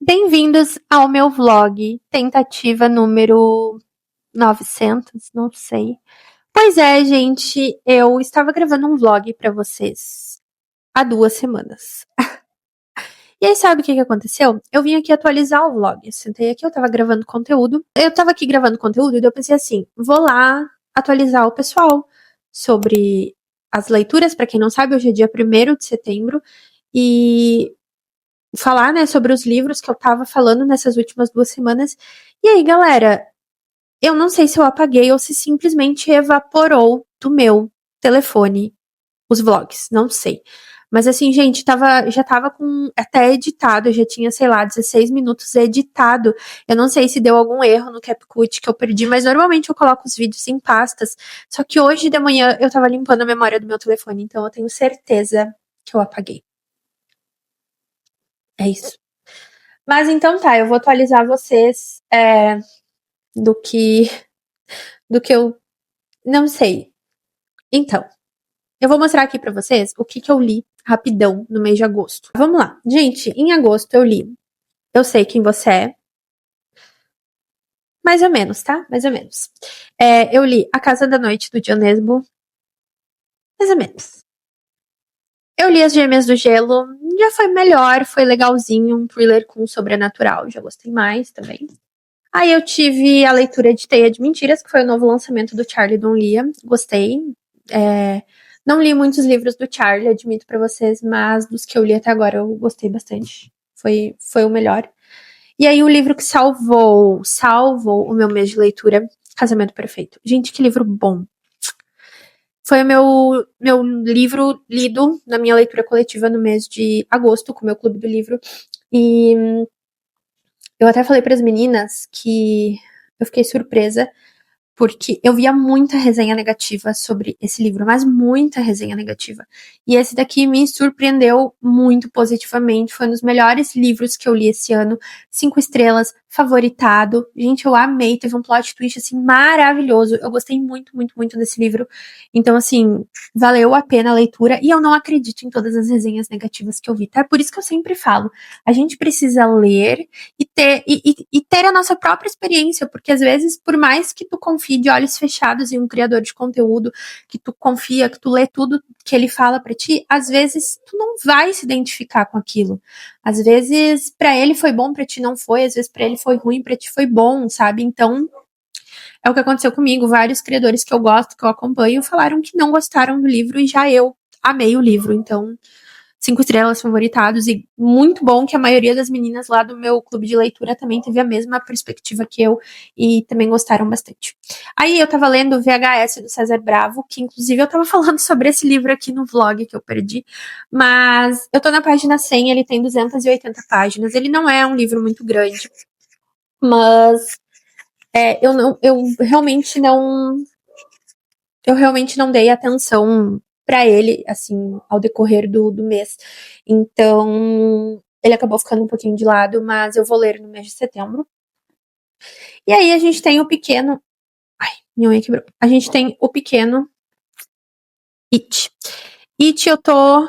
Bem-vindos ao meu vlog, tentativa número 900, não sei. Pois é, gente, eu estava gravando um vlog pra vocês há 2 semanas. E aí, sabe o que aconteceu? Eu vim aqui atualizar o vlog. Eu sentei aqui, eu tava gravando conteúdo. Eu tava aqui gravando conteúdo e eu pensei assim, vou lá atualizar o pessoal sobre as leituras. Pra quem não sabe, hoje é dia 1º de setembro. E falar, né, sobre os livros que eu tava falando nessas últimas 2 semanas. E aí, galera, eu não sei se eu apaguei ou se simplesmente evaporou do meu telefone os vlogs, não sei. Mas assim, gente, já tava com até editado, já tinha, sei lá, 16 minutos editado. Eu não sei se deu algum erro no CapCut que eu perdi, mas normalmente eu coloco os vídeos em pastas. Só que hoje de manhã eu tava limpando a memória do meu telefone, então eu tenho certeza que eu apaguei. É isso. Mas então tá, eu vou atualizar vocês do que eu não sei. Então, eu vou mostrar aqui pra vocês o que eu li rapidão no mês de agosto. Vamos lá. Gente, em agosto eu li Eu Sei Quem Você É. Mais ou menos, tá? Mais ou menos. Eu li A Casa da Noite, do John Nesbo. Mais ou menos. Eu li As Gêmeas do Gelo. Já foi melhor, foi legalzinho. Um thriller com sobrenatural. Já gostei mais também. Aí eu tive a leitura de Teia de Mentiras, que foi o novo lançamento do Charlie Don Lia. Gostei. Não li muitos livros do Charlie, admito pra vocês, mas dos que eu li até agora eu gostei bastante. Foi o melhor. E aí o livro que salvou o meu mês de leitura, Casamento Perfeito. Gente, que livro bom. Foi o meu livro lido na minha leitura coletiva no mês de agosto, com o meu clube do livro. E eu até falei para as meninas que eu fiquei surpresa, porque eu via muita resenha negativa sobre esse livro, mas muita resenha negativa. E esse daqui me surpreendeu muito positivamente. Foi um dos melhores livros que eu li esse ano. 5 estrelas, favoritado. Gente, eu amei. Teve um plot twist, assim, maravilhoso. Eu gostei muito, muito, muito desse livro. Então, assim, valeu a pena a leitura. E eu não acredito em todas as resenhas negativas que eu vi, tá? É por isso que eu sempre falo. A gente precisa ler e ter a nossa própria experiência, porque às vezes, por mais que tu confie de olhos fechados em um criador de conteúdo, que tu confia, que tu lê tudo que ele fala pra ti, às vezes tu não vai se identificar com aquilo. Às vezes pra ele foi bom, pra ti não foi, às vezes pra ele foi ruim, pra ti foi bom, sabe? Então, é o que aconteceu comigo. Vários criadores que eu gosto, que eu acompanho, falaram que não gostaram do livro e já eu amei o livro, então 5 estrelas, favoritados, e muito bom que a maioria das meninas lá do meu clube de leitura também teve a mesma perspectiva que eu e também gostaram bastante. Aí eu tava lendo o VHS do César Bravo, que inclusive eu tava falando sobre esse livro aqui no vlog que eu perdi, mas eu tô na página 100, ele tem 280 páginas, ele não é um livro muito grande, mas eu realmente não dei atenção pra ele, assim, ao decorrer do mês. Então, ele acabou ficando um pouquinho de lado, mas eu vou ler no mês de setembro. E aí a gente tem o pequeno... Ai, minha unha quebrou. A gente tem o pequeno It. It eu tô...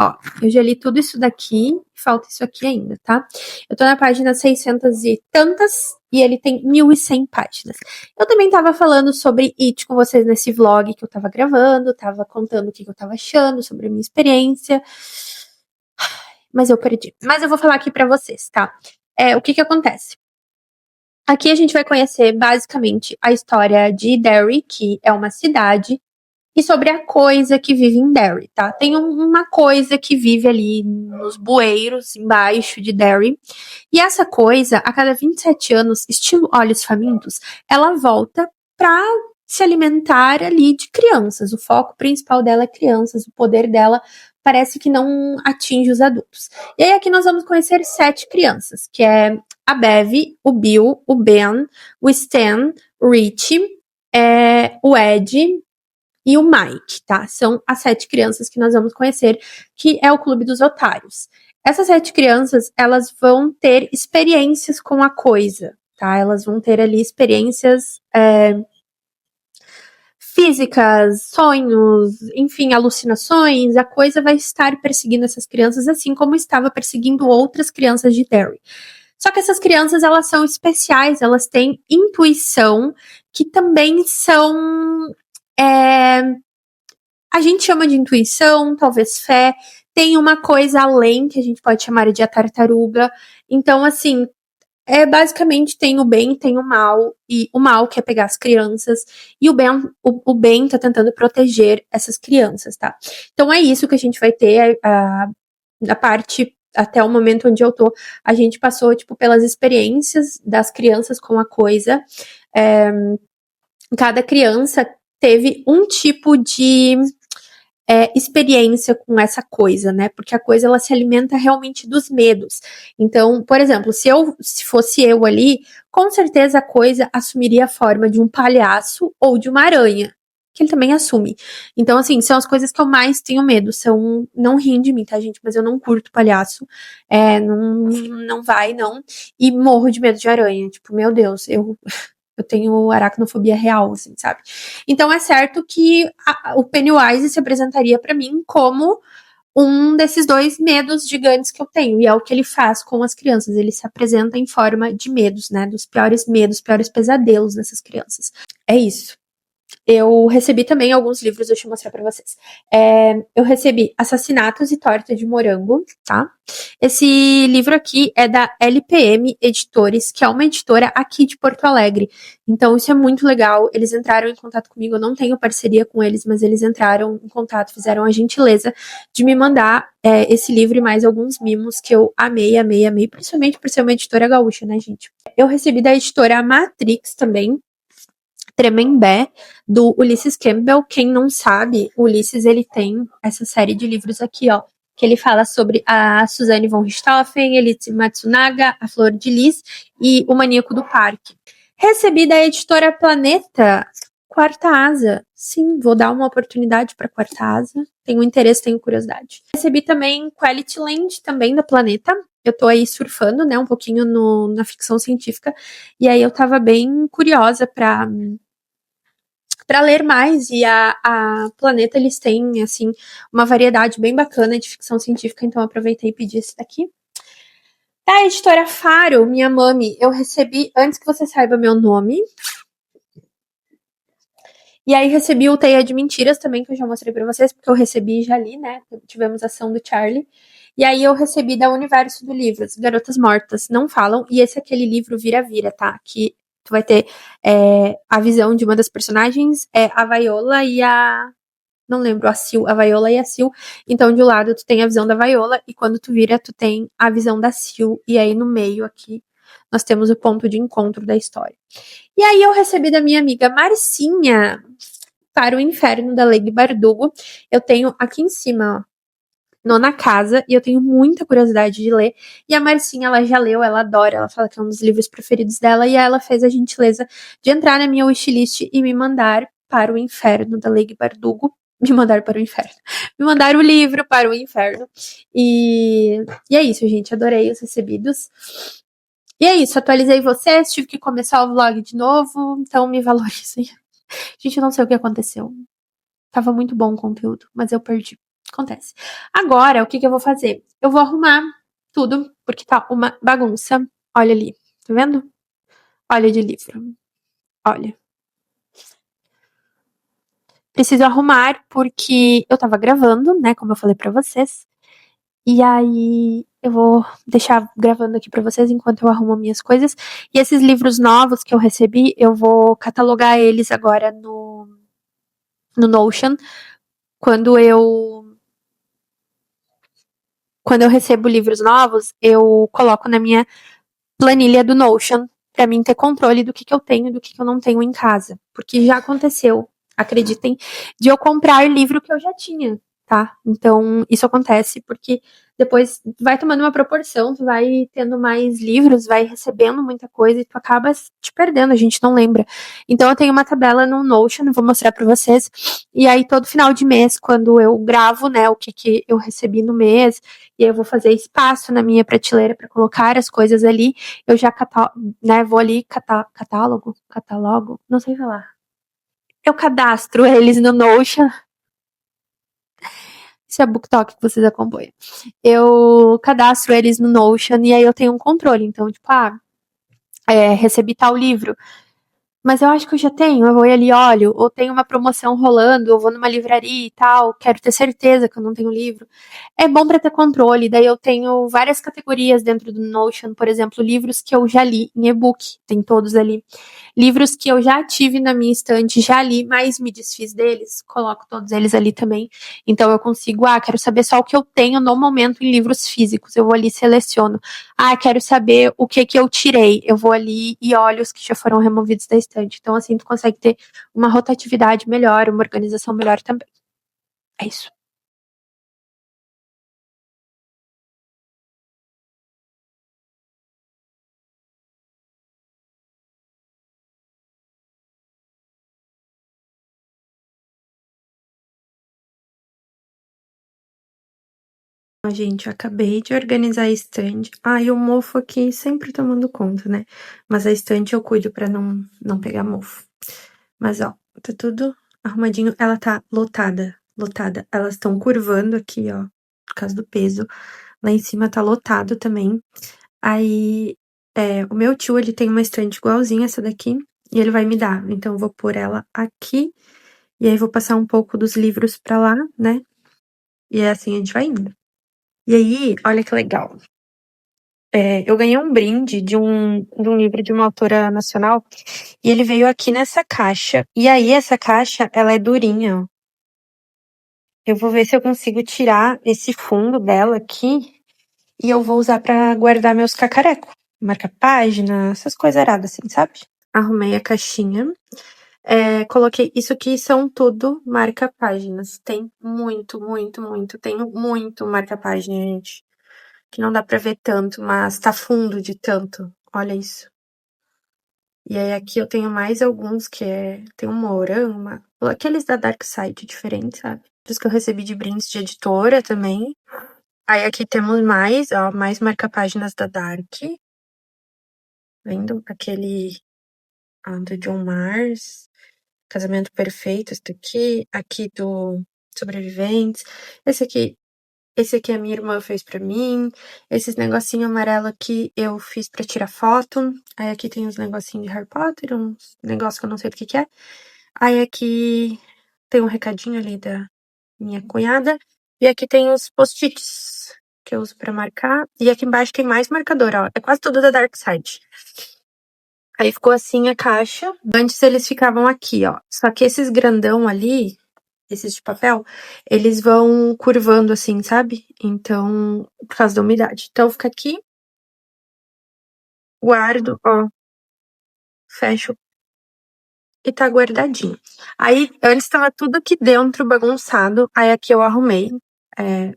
Ó, eu já li tudo isso daqui, falta isso aqui ainda, tá? Eu tô na página 600 e tantas, e ele tem 1.100 páginas. Eu também tava falando sobre It com vocês nesse vlog que eu tava gravando, tava contando o que eu tava achando sobre a minha experiência, mas eu perdi. Mas eu vou falar aqui pra vocês, tá? O que acontece? Aqui a gente vai conhecer basicamente a história de Derry, que é uma cidade, e sobre a coisa que vive em Derry, tá? Tem uma coisa que vive ali nos bueiros, embaixo de Derry. E essa coisa, a cada 27 anos, estilo Olhos Famintos, ela volta pra se alimentar ali de crianças. O foco principal dela é crianças, o poder dela parece que não atinge os adultos. E aí aqui nós vamos conhecer 7 crianças, que é a Bev, o Bill, o Ben, o Stan, o Richie, o Ed e o Mike, tá? São as 7 crianças que nós vamos conhecer, que é o Clube dos Otários. Essas 7 crianças, elas vão ter experiências com a coisa, tá? Elas vão ter ali experiências físicas, sonhos, enfim, alucinações. A coisa vai estar perseguindo essas crianças, assim como estava perseguindo outras crianças de Derry. Só que essas crianças, elas são especiais, elas têm intuição, que também são... a gente chama de intuição, talvez fé, tem uma coisa além que a gente pode chamar de a tartaruga. Então, assim, basicamente tem o bem, tem o mal, e o mal quer pegar as crianças, e o bem tá tentando proteger essas crianças, tá? Então é isso que a gente vai ter na parte até o momento onde eu tô. A gente passou, tipo, pelas experiências das crianças com a coisa. Cada criança teve um tipo de experiência com essa coisa, né? Porque a coisa, ela se alimenta realmente dos medos. Então, por exemplo, se fosse eu ali, com certeza a coisa assumiria a forma de um palhaço ou de uma aranha, que ele também assume. Então, assim, são as coisas que eu mais tenho medo. Não riem de mim, tá, gente? Mas eu não curto palhaço. Não vai, não. E morro de medo de aranha. Tipo, meu Deus, eu tenho aracnofobia real, assim, sabe? Então é certo que o Pennywise se apresentaria pra mim como um desses dois medos gigantes que eu tenho. E é o que ele faz com as crianças. Ele se apresenta em forma de medos, né? Dos piores medos, piores pesadelos dessas crianças. É isso. Eu recebi também alguns livros, deixa eu mostrar pra vocês. Eu recebi Assassinatos e Torta de Morango, tá? Esse livro aqui é da LPM Editores, que é uma editora aqui de Porto Alegre. Então, isso é muito legal. Eles entraram em contato comigo, eu não tenho parceria com eles, mas eles entraram em contato, fizeram a gentileza de me mandar esse livro e mais alguns mimos que eu amei, amei, amei, principalmente por ser uma editora gaúcha, né, gente? Eu recebi da editora Matrix também, Tremembé, do Ulysses Campbell. Quem não sabe, o Ulysses, ele tem essa série de livros aqui, ó, que ele fala sobre a Suzanne von Richthofen, Elise Matsunaga, a Flor de Lis e o Maníaco do Parque. Recebi da editora Planeta, Quarta Asa. Sim, vou dar uma oportunidade para Quarta Asa. Tenho interesse, tenho curiosidade. Recebi também Quality Land, também da Planeta. Eu tô aí surfando, né, um pouquinho na ficção científica. E aí eu tava bem curiosa para ler mais, e a Planeta, eles têm, assim, uma variedade bem bacana de ficção científica, então eu aproveitei e pedi esse daqui. Da editora Faro, minha mami, eu recebi, antes que você saiba meu nome, e aí recebi o Teia de Mentiras também, que eu já mostrei pra vocês, porque eu recebi e já li, né, tivemos a ação do Charlie, e aí eu recebi da Universo do Livro, As Garotas Mortas Não Falam, e esse é aquele livro vira-vira, tá, que tu vai ter a visão de uma das personagens, a Viola e não lembro, a Viola e a Sil. Então, de um lado, tu tem a visão da Viola, e quando tu vira, tu tem a visão da Sil. E aí, no meio aqui, nós temos o ponto de encontro da história. E aí, eu recebi da minha amiga Marcinha, Para o Inferno, da Lady Bardugo. Eu tenho aqui em cima, ó, Nona Casa, e eu tenho muita curiosidade de ler. E a Marcinha, ela já leu, ela adora, ela fala que é um dos livros preferidos dela, e ela fez a gentileza de entrar na minha wishlist e me mandar Para o Inferno, da Lady Bardugo. Me mandar para o inferno. Me mandar o livro para o inferno. E é isso, gente. Adorei os recebidos. E é isso, atualizei vocês, tive que começar o vlog de novo, então me valorizem. Gente, eu não sei o que aconteceu. Tava muito bom o conteúdo, mas eu perdi. Acontece. Agora, o que eu vou fazer? Eu vou arrumar tudo, porque tá uma bagunça. Olha ali, tá vendo? Olha de livro. Olha. Preciso arrumar porque eu tava gravando, né, como eu falei pra vocês. E aí eu vou deixar gravando aqui pra vocês enquanto eu arrumo minhas coisas. E esses livros novos que eu recebi, eu vou catalogar eles agora no Notion. Quando eu recebo livros novos, eu coloco na minha planilha do Notion pra mim ter controle do que eu tenho e do que eu não tenho em casa. Porque já aconteceu, acreditem, de eu comprar livro que eu já tinha, tá? Então, isso acontece porque depois vai tomando uma proporção, tu vai tendo mais livros, vai recebendo muita coisa e tu acaba te perdendo, a gente não lembra. Então, eu tenho uma tabela no Notion, vou mostrar pra vocês. E aí, todo final de mês, quando eu gravo, né, o que eu recebi no mês, e aí eu vou fazer espaço na minha prateleira pra colocar as coisas ali, eu já vou ali, catálogo, não sei falar. Eu cadastro eles no Notion. se é BookTok que vocês acompanham. Eu cadastro eles no Notion e aí eu tenho um controle. Então, tipo, recebi tal livro. Mas eu acho que eu já tenho, eu vou ali, olho, ou tem uma promoção rolando, eu vou numa livraria e tal, quero ter certeza que eu não tenho livro. É bom para ter controle, daí eu tenho várias categorias dentro do Notion, por exemplo, livros que eu já li em e-book, tem todos ali. Livros que eu já tive na minha estante, já li, mas me desfiz deles, coloco todos eles ali também. Então eu consigo, quero saber só o que eu tenho no momento em livros físicos, eu vou ali e seleciono. Quero saber o que eu tirei, eu vou ali e olho os que já foram removidos da estante. Então assim tu consegue ter uma rotatividade melhor, uma organização melhor também. É isso. Gente, eu acabei de organizar a estante. E o mofo aqui sempre tomando conta, né? Mas a estante eu cuido pra não pegar mofo. Mas, ó, tá tudo arrumadinho. Ela tá lotada, lotada. Elas estão curvando aqui, ó, por causa do peso. Lá em cima tá lotado também. Aí, o meu tio, ele tem uma estante igualzinha essa daqui. E ele vai me dar. Então, eu vou pôr ela aqui. E aí, vou passar um pouco dos livros pra lá, né? E é assim a gente vai indo. E aí, olha que legal. Eu ganhei um brinde de um livro de uma autora nacional e ele veio aqui nessa caixa. E aí, essa caixa, ela é durinha, ó. Eu vou ver se eu consigo tirar esse fundo dela aqui e eu vou usar pra guardar meus cacarecos. Marca página, essas coisas aradas assim, sabe? Arrumei a caixinha. Coloquei. Isso aqui são tudo marca páginas. Tem muito, muito, muito. Tem muito marca página, gente. Que não dá pra ver tanto, mas tá fundo de tanto. Olha isso. E aí aqui eu tenho mais alguns tem um morama, aqueles da Dark Side diferentes, sabe? Dos que eu recebi de brindes de editora também. Aí aqui temos mais, ó, mais marca-páginas da Dark. Vendo? Aquele do John Mars, Casamento Perfeito, esse daqui. Aqui do Sobreviventes. Esse aqui a minha irmã fez pra mim. Esses negocinho amarelo aqui eu fiz pra tirar foto. Aí aqui tem uns negocinhos de Harry Potter, uns negócios que eu não sei do que é. Aí aqui tem um recadinho ali da minha cunhada. E aqui tem os post-its que eu uso pra marcar. E aqui embaixo tem mais marcador, ó. É quase tudo da Dark Side. Aí ficou assim a caixa. Antes eles ficavam aqui, ó. Só que esses grandão ali, esses de papel, eles vão curvando assim, sabe? Então, por causa da umidade. Então fica aqui, guardo, ó, fecho e tá guardadinho. Aí, antes tava tudo aqui dentro bagunçado, aí aqui eu arrumei.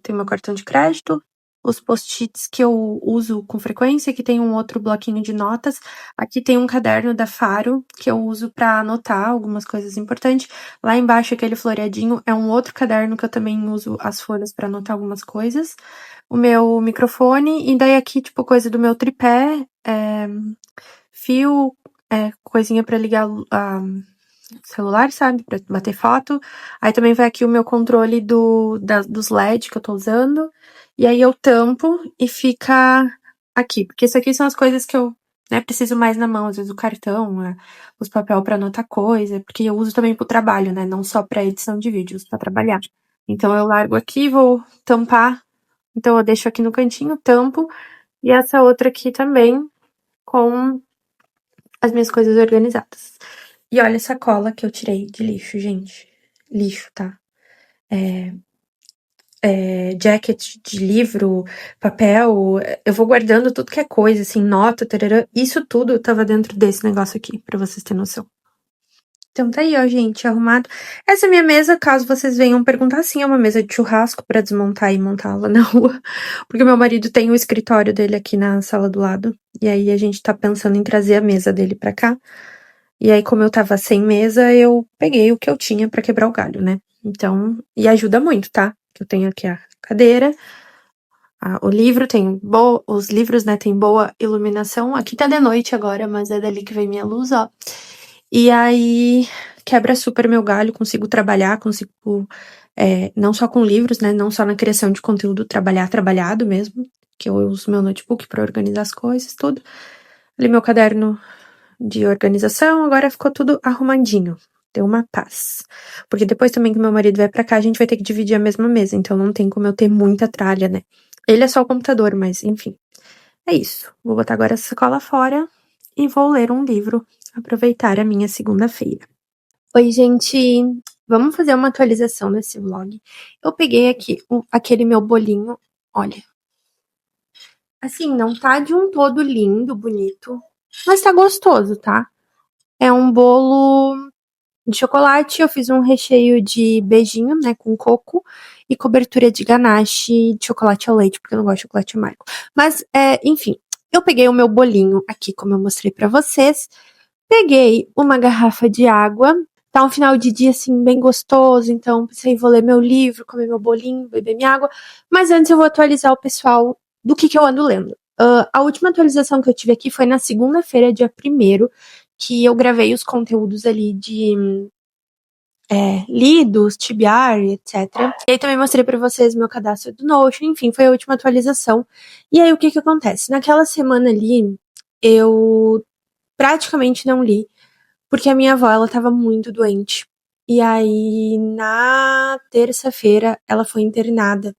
Tem meu cartão de crédito, os post-its que eu uso com frequência, aqui tem um outro bloquinho de notas, aqui tem um caderno da Faro, que eu uso pra anotar algumas coisas importantes. Lá embaixo, aquele floreadinho, é um outro caderno que eu também uso as folhas pra anotar algumas coisas. O meu microfone, e daí aqui, tipo, coisa do meu tripé, fio, coisinha pra ligar celular, sabe? Pra bater foto. Aí também vai aqui o meu controle dos LED que eu tô usando. E aí eu tampo e fica aqui. Porque isso aqui são as coisas que eu, preciso mais na mão. Às vezes o cartão, os papel pra anotar coisa. Porque eu uso também pro trabalho, né? Não só pra edição de vídeos, pra trabalhar. Então eu largo aqui, vou tampar. Então eu deixo aqui no cantinho, tampo. E essa outra aqui também com as minhas coisas organizadas. E olha a sacola que eu tirei de lixo, gente. Lixo, tá? Jacket de livro, papel. Eu vou guardando tudo que é coisa, assim, nota, tarará. Isso tudo tava dentro desse negócio aqui, pra vocês terem noção. Então tá aí, ó, gente, arrumado. Essa é minha mesa, caso vocês venham perguntar, sim, é uma mesa de churrasco pra desmontar e montá-la na rua. Porque meu marido tem o escritório dele aqui na sala do lado. E aí a gente tá pensando em trazer a mesa dele pra cá. E aí, como eu tava sem mesa, eu peguei o que eu tinha pra quebrar o galho, né? Então, e ajuda muito, tá? Eu tenho aqui a cadeira, o livro tem os livros, né, tem boa iluminação. Aqui tá de noite agora, mas é dali que vem minha luz, ó. E aí, quebra super meu galho, consigo trabalhar, consigo não só com livros, né, não só na criação de conteúdo trabalhado mesmo, que eu uso meu notebook para organizar as coisas, tudo. Ali meu caderno de organização, agora ficou tudo arrumadinho. Deu uma paz. Porque depois também que meu marido vai pra cá, a gente vai ter que dividir a mesma mesa, então não tem como eu ter muita tralha, né? Ele é só o computador, mas enfim. É isso. Vou botar agora essa sacola fora e vou ler um livro, aproveitar a minha segunda-feira. Oi, gente. Vamos fazer uma atualização nesse vlog. Eu peguei aqui aquele meu bolinho. Olha. Assim, não tá de um todo lindo, bonito, mas tá gostoso, tá? É um bolo de chocolate. Eu fiz um recheio de beijinho, né, com coco e cobertura de ganache de chocolate ao leite, porque eu não gosto de chocolate amargo. Mas, enfim, eu peguei o meu bolinho aqui, como eu mostrei pra vocês. Peguei uma garrafa de água. Tá um final de dia, assim, bem gostoso. Então, pensei, vou ler meu livro, comer meu bolinho, beber minha água. Mas antes eu vou atualizar o pessoal do que eu ando lendo. A última atualização que eu tive aqui foi na segunda-feira, dia 1º, que eu gravei os conteúdos ali de lidos, TBR, etc. E aí também mostrei pra vocês meu cadastro do Notion, enfim, foi a última atualização. E aí o que acontece? Naquela semana ali, eu praticamente não li, porque a minha avó, ela tava muito doente. E aí, na terça-feira, ela foi internada.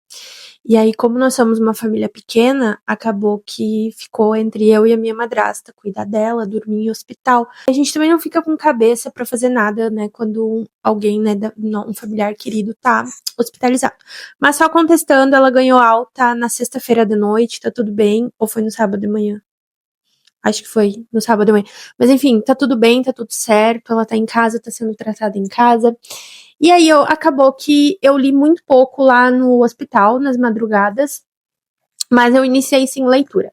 E aí, como nós somos uma família pequena, acabou que ficou entre eu e a minha madrasta, cuidar dela, dormir em hospital. A gente também não fica com cabeça pra fazer nada, né, quando alguém, né, um familiar querido tá hospitalizado. Mas só contestando, ela ganhou alta na sexta-feira de noite, tá tudo bem, ou foi no sábado de manhã? Acho que foi no sábado de manhã. Mas enfim, tá tudo bem, tá tudo certo, ela tá em casa, tá sendo tratada em casa. E aí acabou que eu li muito pouco lá no hospital, nas madrugadas, mas eu iniciei sim leitura.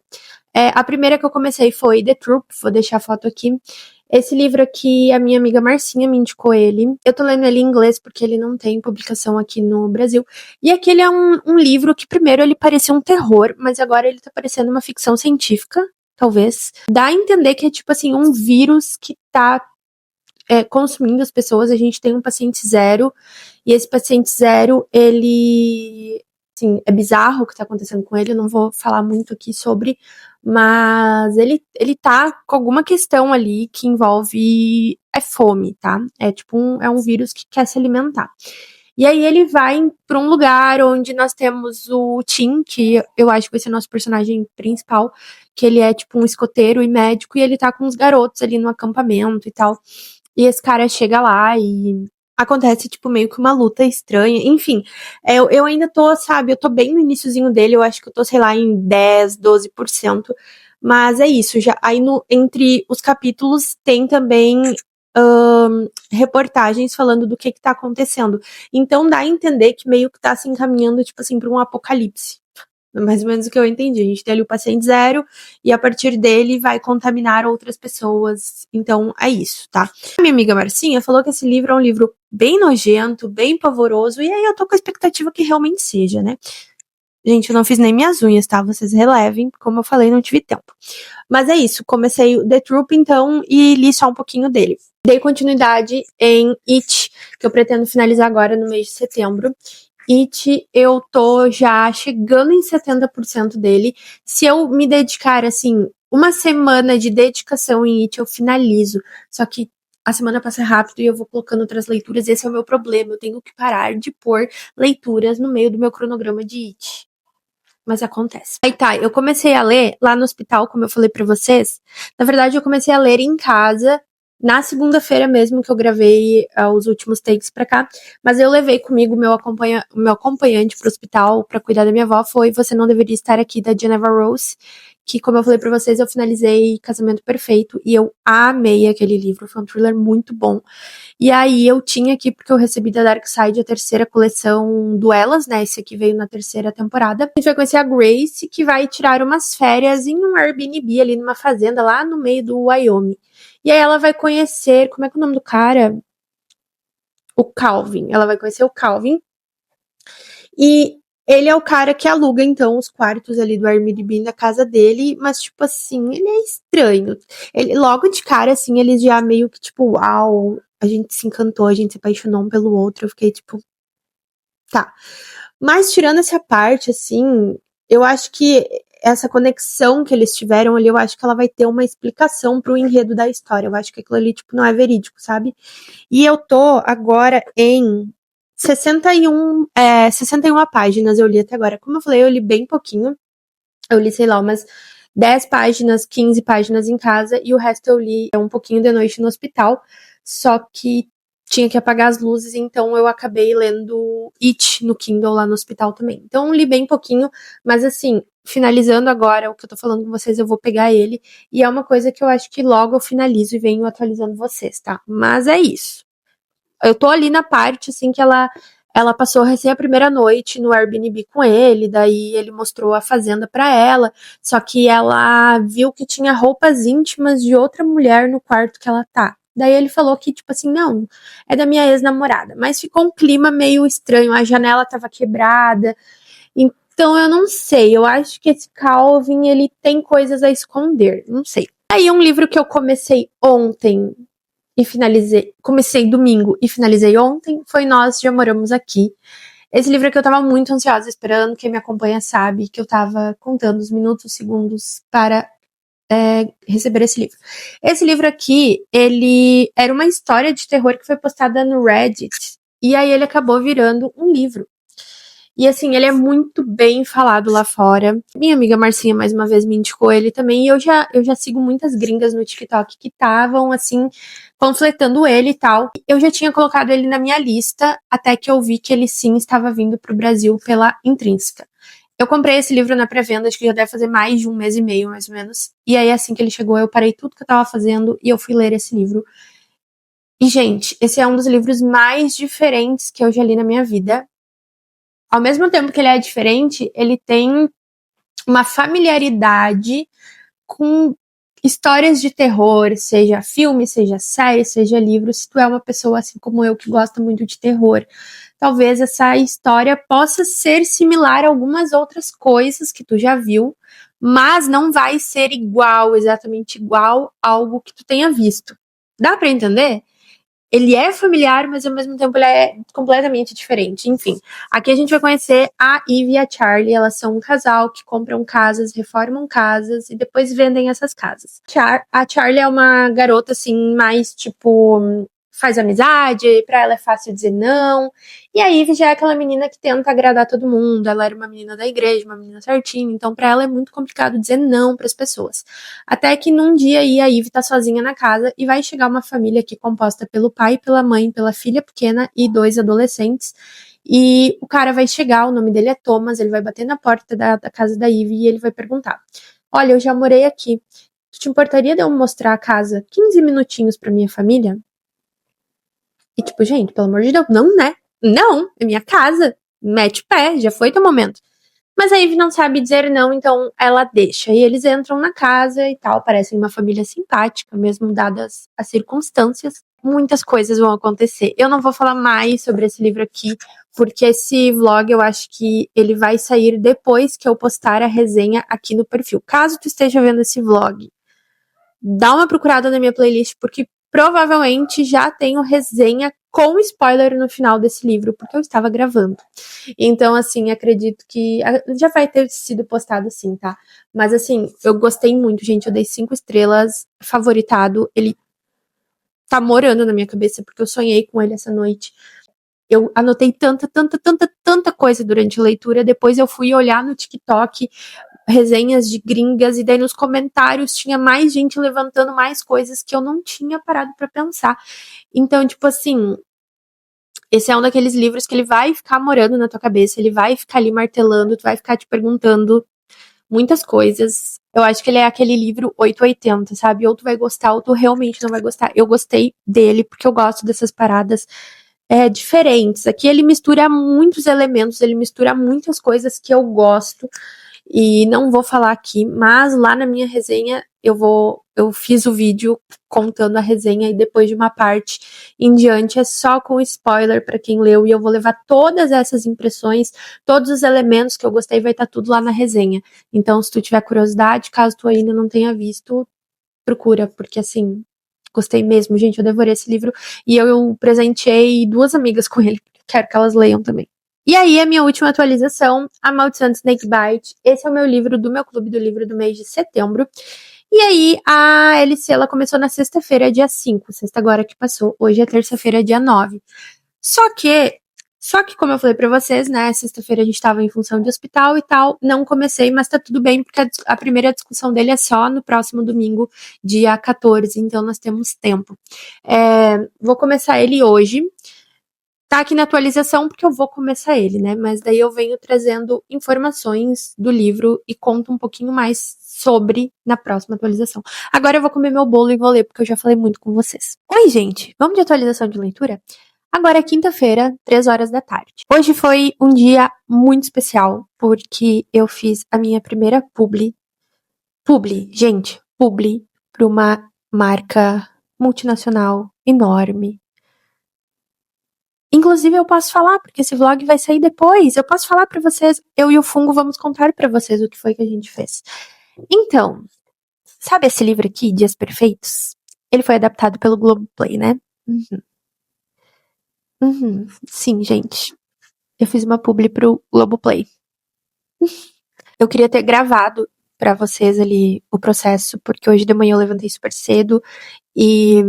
A primeira que eu comecei foi The Troop, vou deixar a foto aqui. Esse livro aqui, a minha amiga Marcinha me indicou ele. Eu tô lendo ele em inglês porque ele não tem publicação aqui no Brasil. E aqui ele é um livro que primeiro ele parecia um terror, mas agora ele tá parecendo uma ficção científica, talvez. Dá a entender que é tipo assim, um vírus que tá consumindo as pessoas. A gente tem um paciente zero, e esse paciente zero, ele, assim, é bizarro o que tá acontecendo com ele, eu não vou falar muito aqui sobre, mas ele tá com alguma questão ali que envolve fome, tá? É um vírus que quer se alimentar. E aí ele vai pra um lugar onde nós temos o Tim, que eu acho que vai ser nosso personagem principal, que ele é tipo um escoteiro e médico, e ele tá com os garotos ali no acampamento e tal. E esse cara chega lá e acontece, tipo, meio que uma luta estranha. Enfim, eu ainda tô, sabe, eu tô bem no iniciozinho dele, eu acho que eu tô, sei lá, em 10, 12%. Mas é isso, já aí entre os capítulos tem também reportagens falando do que tá acontecendo. Então dá a entender que meio que tá se encaminhando, tipo assim, pra um apocalipse. Mais ou menos o que eu entendi. A gente tem ali o paciente zero e a partir dele vai contaminar outras pessoas. Então é isso, tá? A minha amiga Marcinha falou que esse livro é um livro bem nojento, bem pavoroso, e aí eu tô com a expectativa que realmente seja, né? Gente, eu não fiz nem minhas unhas, tá? Vocês relevem, como eu falei, não tive tempo. Mas é isso, comecei o The Troop então e li só um pouquinho dele. Dei continuidade em It, que eu pretendo finalizar agora no mês de setembro. It, eu tô já chegando em 70% dele. Se eu me dedicar, assim, uma semana de dedicação em It, eu finalizo. Só que a semana passa rápido e eu vou colocando outras leituras. Esse é o meu problema. Eu tenho que parar de pôr leituras no meio do meu cronograma de It. Mas acontece. Aí tá, eu comecei a ler lá no hospital, como eu falei pra vocês. Na verdade, eu comecei a ler em casa na segunda-feira mesmo que eu gravei os últimos takes pra cá, mas eu levei comigo meu acompanhante pro hospital pra cuidar da minha avó, foi Você Não Deveria Estar Aqui, da Geneva Rose, que, como eu falei pra vocês, eu finalizei Casamento Perfeito, e eu amei aquele livro, foi um thriller muito bom. E aí eu tinha aqui, porque eu recebi da Dark Side a terceira coleção do Elas, né, esse aqui veio na terceira temporada. A gente vai conhecer a Grace, que vai tirar umas férias em um Airbnb ali numa fazenda lá no meio do Wyoming. E aí ela vai conhecer, como é que é o nome do cara? O Calvin. Ela vai conhecer o Calvin. E ele é o cara que aluga, então, os quartos ali do Airbnb na casa dele, mas, tipo assim, ele é estranho. Ele, logo de cara, assim, eles já meio que, tipo, uau, a gente se encantou, a gente se apaixonou um pelo outro. Eu fiquei, tipo, Tá. Mas tirando essa parte, assim, eu acho que essa conexão que eles tiveram ali, eu acho que ela vai ter uma explicação pro enredo da história. Eu acho que aquilo ali, tipo, não é verídico, sabe? E eu tô agora em 61 páginas, eu li até agora. Como eu falei, eu li bem pouquinho. Eu li, sei lá, umas 10 páginas, 15 páginas em casa, e o resto eu li um pouquinho de noite no hospital. Só que tinha que apagar as luzes, então eu acabei lendo It no Kindle lá no hospital também. Então li bem pouquinho, mas assim, finalizando agora o que eu tô falando com vocês, eu vou pegar ele, e é uma coisa que eu acho que logo eu finalizo e venho atualizando vocês, tá? Mas é isso. Eu tô ali na parte, assim, que ela passou recém a primeira noite no Airbnb com ele, daí ele mostrou a fazenda pra ela, só que ela viu que tinha roupas íntimas de outra mulher no quarto que ela tá. Daí ele falou que, tipo assim, não, é da minha ex-namorada. Mas ficou um clima meio estranho, a janela tava quebrada. Então eu não sei, eu acho que esse Calvin, ele tem coisas a esconder, não sei. Aí um livro que eu comecei ontem, e finalizei, comecei domingo e finalizei ontem, foi Nós Já Moramos Aqui. Esse livro que eu tava muito ansiosa esperando, quem me acompanha sabe que eu tava contando os minutos, os segundos para receber esse livro. Esse livro aqui, ele era uma história de terror que foi postada no Reddit, e aí ele acabou virando um livro. E assim, ele é muito bem falado lá fora. Minha amiga Marcinha, mais uma vez, me indicou ele também. E eu já sigo muitas gringas no TikTok que estavam, assim, panfletando ele e tal. Eu já tinha colocado ele na minha lista, até que eu vi que ele sim estava vindo pro Brasil pela Intrínseca. Eu comprei esse livro na pré-venda, acho que já deve fazer mais de um mês e meio, mais ou menos. E aí, assim que ele chegou, eu parei tudo que eu tava fazendo e eu fui ler esse livro. E, gente, esse é um dos livros mais diferentes que eu já li na minha vida. Ao mesmo tempo que ele é diferente, ele tem uma familiaridade com histórias de terror, seja filme, seja série, seja livro. Se tu é uma pessoa assim como eu que gosta muito de terror, talvez essa história possa ser similar a algumas outras coisas que tu já viu, mas não vai ser igual, exatamente igual a algo que tu tenha visto. Dá pra entender? Ele é familiar, mas ao mesmo tempo ele é completamente diferente. Enfim, aqui a gente vai conhecer a Eve e a Charlie. Elas são um casal que compram casas, reformam casas e depois vendem essas casas. A Charlie é uma garota assim, mais tipo, faz amizade, pra ela é fácil dizer não. E a Eve já é aquela menina que tenta agradar todo mundo. Ela era uma menina da igreja, uma menina certinha, então pra ela é muito complicado dizer não pras pessoas. Até que num dia aí a Eve tá sozinha na casa e vai chegar uma família aqui composta pelo pai, pela mãe, pela filha pequena e 2 adolescentes. E o cara vai chegar, o nome dele é Thomas, ele vai bater na porta da casa da Eve e ele vai perguntar: Olha, eu já morei aqui. Tu te importaria de eu mostrar a casa 15 minutinhos pra minha família? E tipo, gente, pelo amor de Deus, não, né? Não, é minha casa. Mete o pé, já foi teu momento. Mas a Eve não sabe dizer não, então ela deixa. E eles entram na casa e tal, parecem uma família simpática, mesmo dadas as circunstâncias. Muitas coisas vão acontecer. Eu não vou falar mais sobre esse livro aqui, porque esse vlog eu acho que ele vai sair depois que eu postar a resenha aqui no perfil. Caso tu esteja vendo esse vlog, dá uma procurada na minha playlist, porque provavelmente já tenho resenha com spoiler no final desse livro, porque eu estava gravando. Então, assim, acredito que já vai ter sido postado sim, tá? Mas, assim, eu gostei muito, gente. Eu dei 5 estrelas, favoritado. Ele tá morando na minha cabeça, porque eu sonhei com ele essa noite. Eu anotei tanta coisa durante a leitura. Depois eu fui olhar no TikTok resenhas de gringas, e daí nos comentários tinha mais gente levantando mais coisas que eu não tinha parado pra pensar. Então, tipo assim, esse é um daqueles livros que ele vai ficar morando na tua cabeça, ele vai ficar ali martelando, tu vai ficar te perguntando muitas coisas. Eu acho que ele é aquele livro 880, sabe? Ou tu vai gostar, ou tu realmente não vai gostar. Eu gostei dele, porque eu gosto dessas paradas diferentes. Aqui ele mistura muitos elementos, ele mistura muitas coisas que eu gosto. E não vou falar aqui, mas lá na minha resenha eu fiz o vídeo contando a resenha e depois de uma parte em diante é só com spoiler para quem leu, e eu vou levar todas essas impressões, todos os elementos que eu gostei, vai estar tudo lá na resenha. Então, se tu tiver curiosidade, caso tu ainda não tenha visto, procura, porque assim, gostei mesmo, gente, eu devorei esse livro e eu presenteei 2 amigas com ele, quero que elas leiam também. E aí, a minha última atualização, A Maldição de Snakebite. Esse é o meu livro do meu clube do livro do mês de setembro. E aí, a LC, ela começou na sexta-feira, dia 5. Sexta agora que passou. Hoje é terça-feira, dia 9. Só que, como eu falei pra vocês, né, sexta-feira a gente tava em função de hospital e tal, não comecei, mas tá tudo bem, porque a primeira discussão dele é só no próximo domingo, dia 14, então nós temos tempo. Vou começar ele hoje. Tá aqui na atualização porque eu vou começar ele, né? Mas daí eu venho trazendo informações do livro e conto um pouquinho mais sobre na próxima atualização. Agora eu vou comer meu bolo e vou ler, porque eu já falei muito com vocês. Oi, gente! Vamos de atualização de leitura? Agora é quinta-feira, 3 horas da tarde. Hoje foi um dia muito especial, porque eu fiz a minha primeira publi, gente, publi para uma marca multinacional enorme. Inclusive, eu posso falar, porque esse vlog vai sair depois. Eu posso falar pra vocês, eu e o Fungo vamos contar pra vocês o que foi que a gente fez. Então, sabe esse livro aqui, Dias Perfeitos? Ele foi adaptado pelo Globoplay, né? Sim, gente. Eu fiz uma publi pro Globoplay. Eu queria ter gravado pra vocês ali o processo, porque hoje de manhã eu levantei super cedo e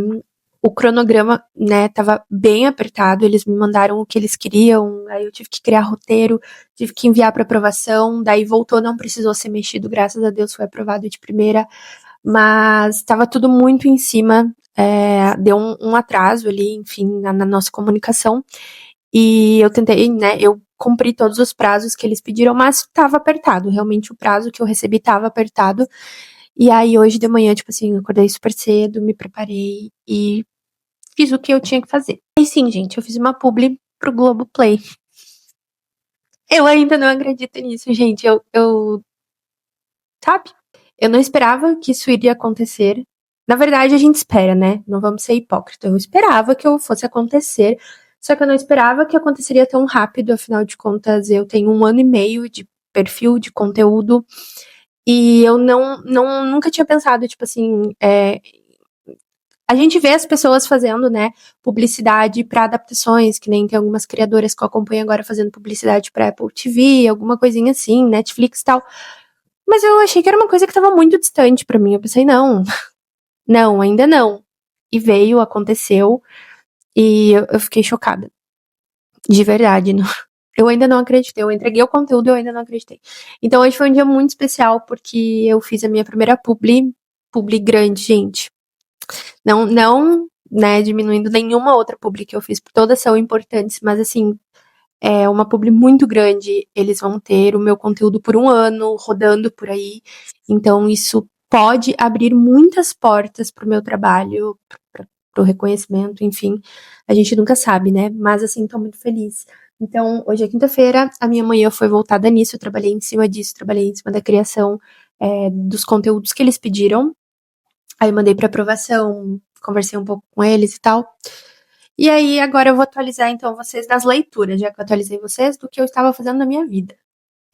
o cronograma, né, tava bem apertado, eles me mandaram o que eles queriam, aí eu tive que criar roteiro, tive que enviar para aprovação, daí voltou, não precisou ser mexido, graças a Deus foi aprovado de primeira, mas tava tudo muito em cima, deu um atraso ali, enfim, na nossa comunicação, e eu tentei, né, eu cumpri todos os prazos que eles pediram, mas tava apertado, realmente o prazo que eu recebi tava apertado, e aí hoje de manhã, tipo assim, eu acordei super cedo, me preparei e fiz o que eu tinha que fazer. E sim, gente, eu fiz uma publi pro Globoplay. Eu ainda não acredito nisso, gente. Sabe? Eu não esperava que isso iria acontecer. Na verdade, a gente espera, né? Não vamos ser hipócritas. Eu esperava que eu fosse acontecer, só que eu não esperava que aconteceria tão rápido. Afinal de contas, eu tenho 1 ano e meio de perfil de conteúdo e eu nunca tinha pensado, tipo assim, a gente vê as pessoas fazendo, né, publicidade para adaptações, que nem tem algumas criadoras que eu acompanho agora fazendo publicidade para Apple TV, alguma coisinha assim, Netflix e tal. Mas eu achei que era uma coisa que estava muito distante para mim. Eu pensei, não, não, ainda não. E veio, aconteceu, e eu fiquei chocada. De verdade, não. Eu ainda não acreditei. Eu entreguei o conteúdo e eu ainda não acreditei. Então hoje foi um dia muito especial, porque eu fiz a minha primeira publi grande, gente. Não, né, diminuindo nenhuma outra publi que eu fiz, todas são importantes, mas assim, é uma publi muito grande, eles vão ter o meu conteúdo por 1 ano, rodando por aí, então isso pode abrir muitas portas pro meu trabalho, pro reconhecimento, enfim, a gente nunca sabe, né, mas assim, tô muito feliz. Então, hoje é quinta-feira, a minha manhã foi voltada nisso, eu trabalhei em cima disso, trabalhei em cima da criação dos conteúdos que eles pediram, aí mandei para aprovação, conversei um pouco com eles e tal. E aí, agora eu vou atualizar então vocês das leituras, já que eu atualizei vocês, do que eu estava fazendo na minha vida.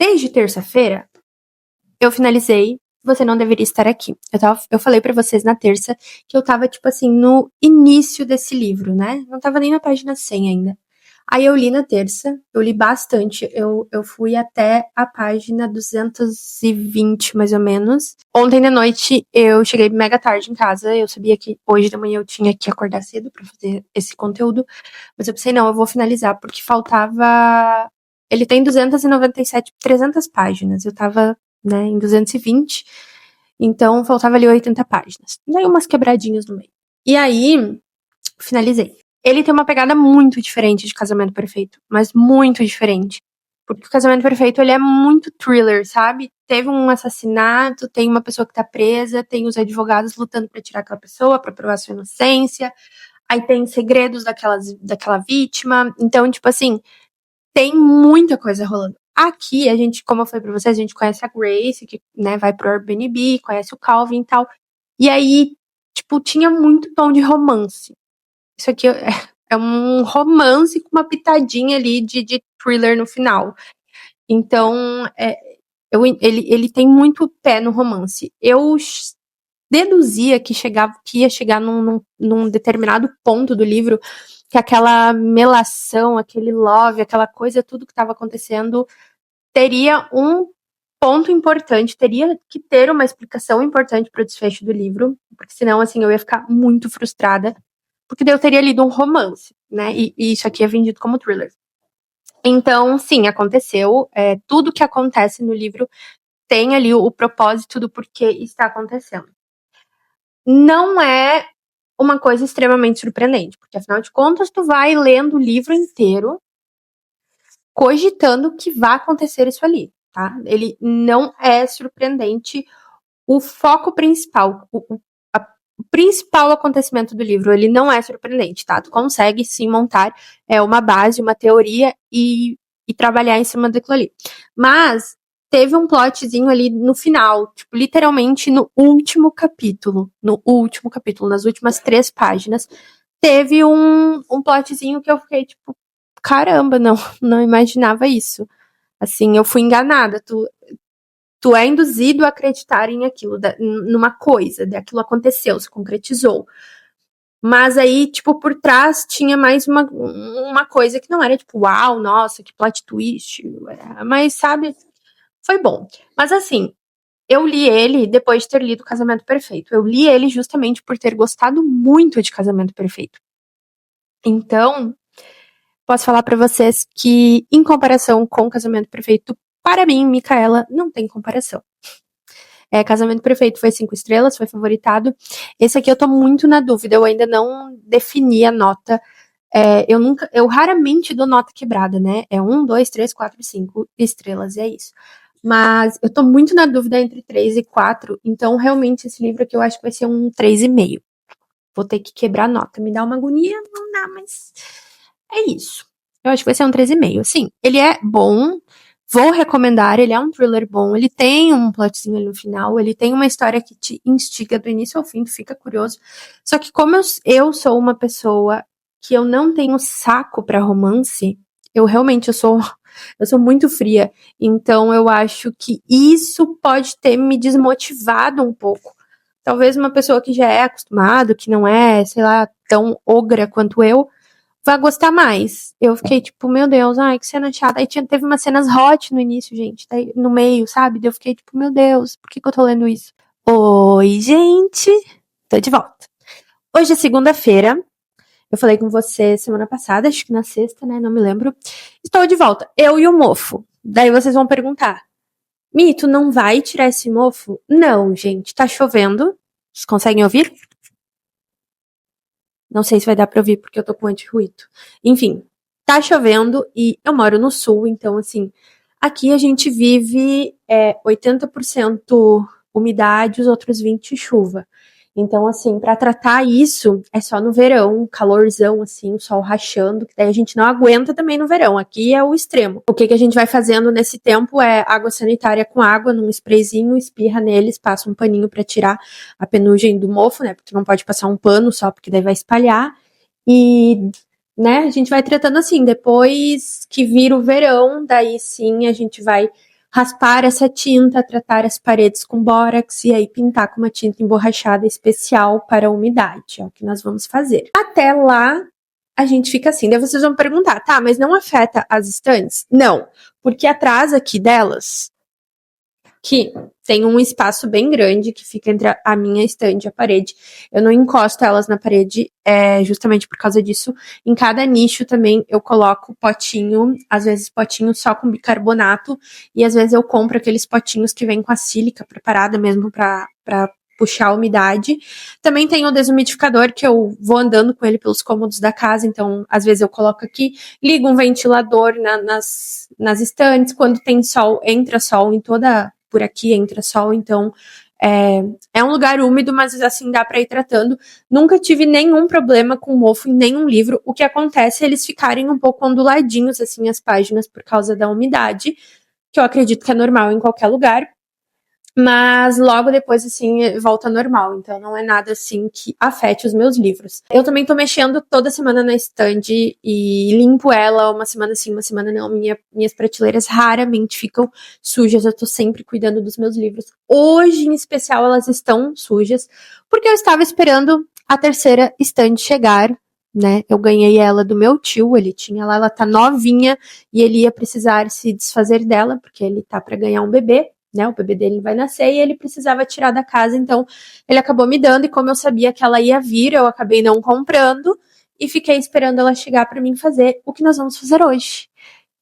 Desde terça-feira, eu finalizei Você Não Deveria Estar Aqui. Eu falei pra vocês na terça que eu tava, tipo assim, no início desse livro, né? Não tava nem na página 100 ainda. Aí eu li na terça, eu li bastante, eu fui até a página 220, mais ou menos. Ontem de noite eu cheguei mega tarde em casa, eu sabia que hoje de manhã eu tinha que acordar cedo pra fazer esse conteúdo, mas eu pensei, não, eu vou finalizar, porque faltava... Ele tem 297, 300 páginas, eu tava, né, em 220, então faltava ali 80 páginas. Daí umas quebradinhas no meio. E aí, finalizei. Ele tem uma pegada muito diferente de Casamento Perfeito, mas muito diferente. Porque o Casamento Perfeito, ele é muito thriller, sabe? Teve um assassinato, tem uma pessoa que tá presa, tem os advogados lutando pra tirar aquela pessoa, pra provar sua inocência. Aí tem segredos daquela vítima. Então, tipo assim, tem muita coisa rolando. Aqui, a gente, como eu falei pra vocês, a gente conhece a Grace, que, né, vai pro Airbnb, conhece o Calvin e tal. E aí, tipo, tinha muito tom de romance. Isso aqui é um romance com uma pitadinha ali de thriller no final. Então, ele tem muito pé no romance. deduzia que ia chegar num determinado ponto do livro, que aquela melação, aquele love, aquela coisa, tudo que estava acontecendo, teria um ponto importante, teria que ter uma explicação importante para o desfecho do livro, porque senão, assim, eu ia ficar muito frustrada, porque daí eu teria lido um romance, né, e isso aqui é vendido como thriller. Então, sim, aconteceu, tudo que acontece no livro tem ali o propósito do porquê está acontecendo. Não é uma coisa extremamente surpreendente, porque afinal de contas tu vai lendo o livro inteiro cogitando que vai acontecer isso ali, tá? Ele não é surpreendente. O foco principal, o principal acontecimento do livro, ele não é surpreendente, tá? Tu consegue sim montar uma base, uma teoria e trabalhar em cima daquilo ali. Mas teve um plotzinho ali no final, tipo, literalmente no último capítulo, nas últimas 3 páginas, teve um plotzinho que eu fiquei tipo, caramba, não imaginava isso. Assim, eu fui enganada. Tu é induzido a acreditar em aquilo, numa coisa, aquilo aconteceu, se concretizou. Mas aí, tipo, por trás tinha mais uma coisa que não era tipo, uau, nossa, que plot twist. Mas, sabe, foi bom. Mas assim, eu li ele depois de ter lido Casamento Perfeito. Eu li ele justamente por ter gostado muito de Casamento Perfeito. Então, posso falar pra vocês que, em comparação com Casamento Perfeito, para mim, Micaela, não tem comparação. Casamento Perfeito foi 5 estrelas, foi favoritado. Esse aqui eu tô muito na dúvida, eu ainda não defini a nota. Eu raramente dou nota quebrada, né? 1, 2, 3, 4, 5 estrelas, e é isso. Mas eu tô muito na dúvida entre 3 e 4, então realmente esse livro aqui eu acho que vai ser um 3,5. Vou ter que quebrar a nota. Me dá uma agonia? Não dá, mas é isso. Eu acho que vai ser um 3,5. Sim, ele é bom. Vou recomendar, ele é um thriller bom, ele tem um plotzinho ali no final, ele tem uma história que te instiga do início ao fim, tu fica curioso. Só que como eu sou uma pessoa que eu não tenho saco pra romance, eu sou muito fria. Então eu acho que isso pode ter me desmotivado um pouco. Talvez uma pessoa que já é acostumada, que não é, sei lá, tão ogra quanto eu, vai gostar mais. Eu fiquei tipo, meu Deus, ai, que cena chata. Aí teve umas cenas hot no início, gente, daí, no meio, sabe? Daí eu fiquei tipo, meu Deus, por que eu tô lendo isso? Oi, gente! Tô de volta. Hoje é segunda-feira. Eu falei com você semana passada, acho que na sexta, né? Não me lembro. Estou de volta. Eu e o mofo. Daí vocês vão perguntar: Mi, tu não vai tirar esse mofo? Não, gente, tá chovendo. Vocês conseguem ouvir? Não sei se vai dar pra ouvir porque eu tô com anti-ruído. Enfim, tá chovendo e eu moro no sul, então assim, aqui a gente vive 80% umidade, os outros 20% chuva. Então, assim, pra tratar isso, é só no verão, calorzão, assim, o sol rachando, que daí a gente não aguenta também no verão. Aqui é o extremo. O que a gente vai fazendo nesse tempo é água sanitária com água num sprayzinho, espirra neles, passa um paninho pra tirar a penugem do mofo, né? Porque tu não pode passar um pano só, porque daí vai espalhar. E, né, a gente vai tratando assim. Depois que vira o verão, daí sim a gente vai raspar essa tinta, tratar as paredes com bórax e aí pintar com uma tinta emborrachada especial para a umidade. É o que nós vamos fazer. Até lá, a gente fica assim. Daí vocês vão perguntar, tá, mas não afeta as estantes? Não, porque atrás aqui delas, que tem um espaço bem grande que fica entre a minha estante e a parede. Eu não encosto elas na parede, justamente por causa disso. Em cada nicho também eu coloco potinho, às vezes potinho só com bicarbonato, e às vezes eu compro aqueles potinhos que vêm com a sílica preparada mesmo para puxar a umidade. Também tem o desumidificador, que eu vou andando com ele pelos cômodos da casa, então às vezes eu coloco aqui, ligo um ventilador nas estantes, quando tem sol, entra sol em toda, por aqui entra sol, então é um lugar úmido, mas assim dá para ir tratando. Nunca tive nenhum problema com mofo em nenhum livro. O que acontece é eles ficarem um pouco onduladinhos, assim, as páginas, por causa da umidade, que eu acredito que é normal em qualquer lugar. Mas logo depois, assim, volta ao normal. Então não é nada, assim, que afete os meus livros. Eu também tô mexendo toda semana na estande e limpo ela uma semana sim, uma semana não. Minhas prateleiras raramente ficam sujas. Eu tô sempre cuidando dos meus livros. Hoje, em especial, elas estão sujas, porque eu estava esperando a terceira estande chegar, né? Eu ganhei ela do meu tio, ele tinha lá, ela tá novinha e ele ia precisar se desfazer dela, porque ele tá para ganhar um bebê, né? O bebê dele vai nascer e ele precisava tirar da casa, então ele acabou me dando, e como eu sabia que ela ia vir, eu acabei não comprando e fiquei esperando ela chegar para mim fazer o que nós vamos fazer hoje,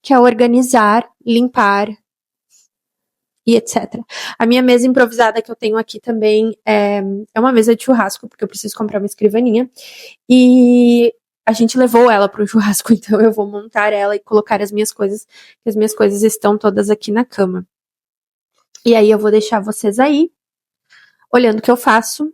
que é organizar, limpar e etc. A minha mesa improvisada que eu tenho aqui também é uma mesa de churrasco, porque eu preciso comprar uma escrivaninha. E a gente levou ela para o churrasco, então eu vou montar ela e colocar as minhas coisas, que as minhas coisas estão todas aqui na cama. E aí eu vou deixar vocês aí, olhando o que eu faço.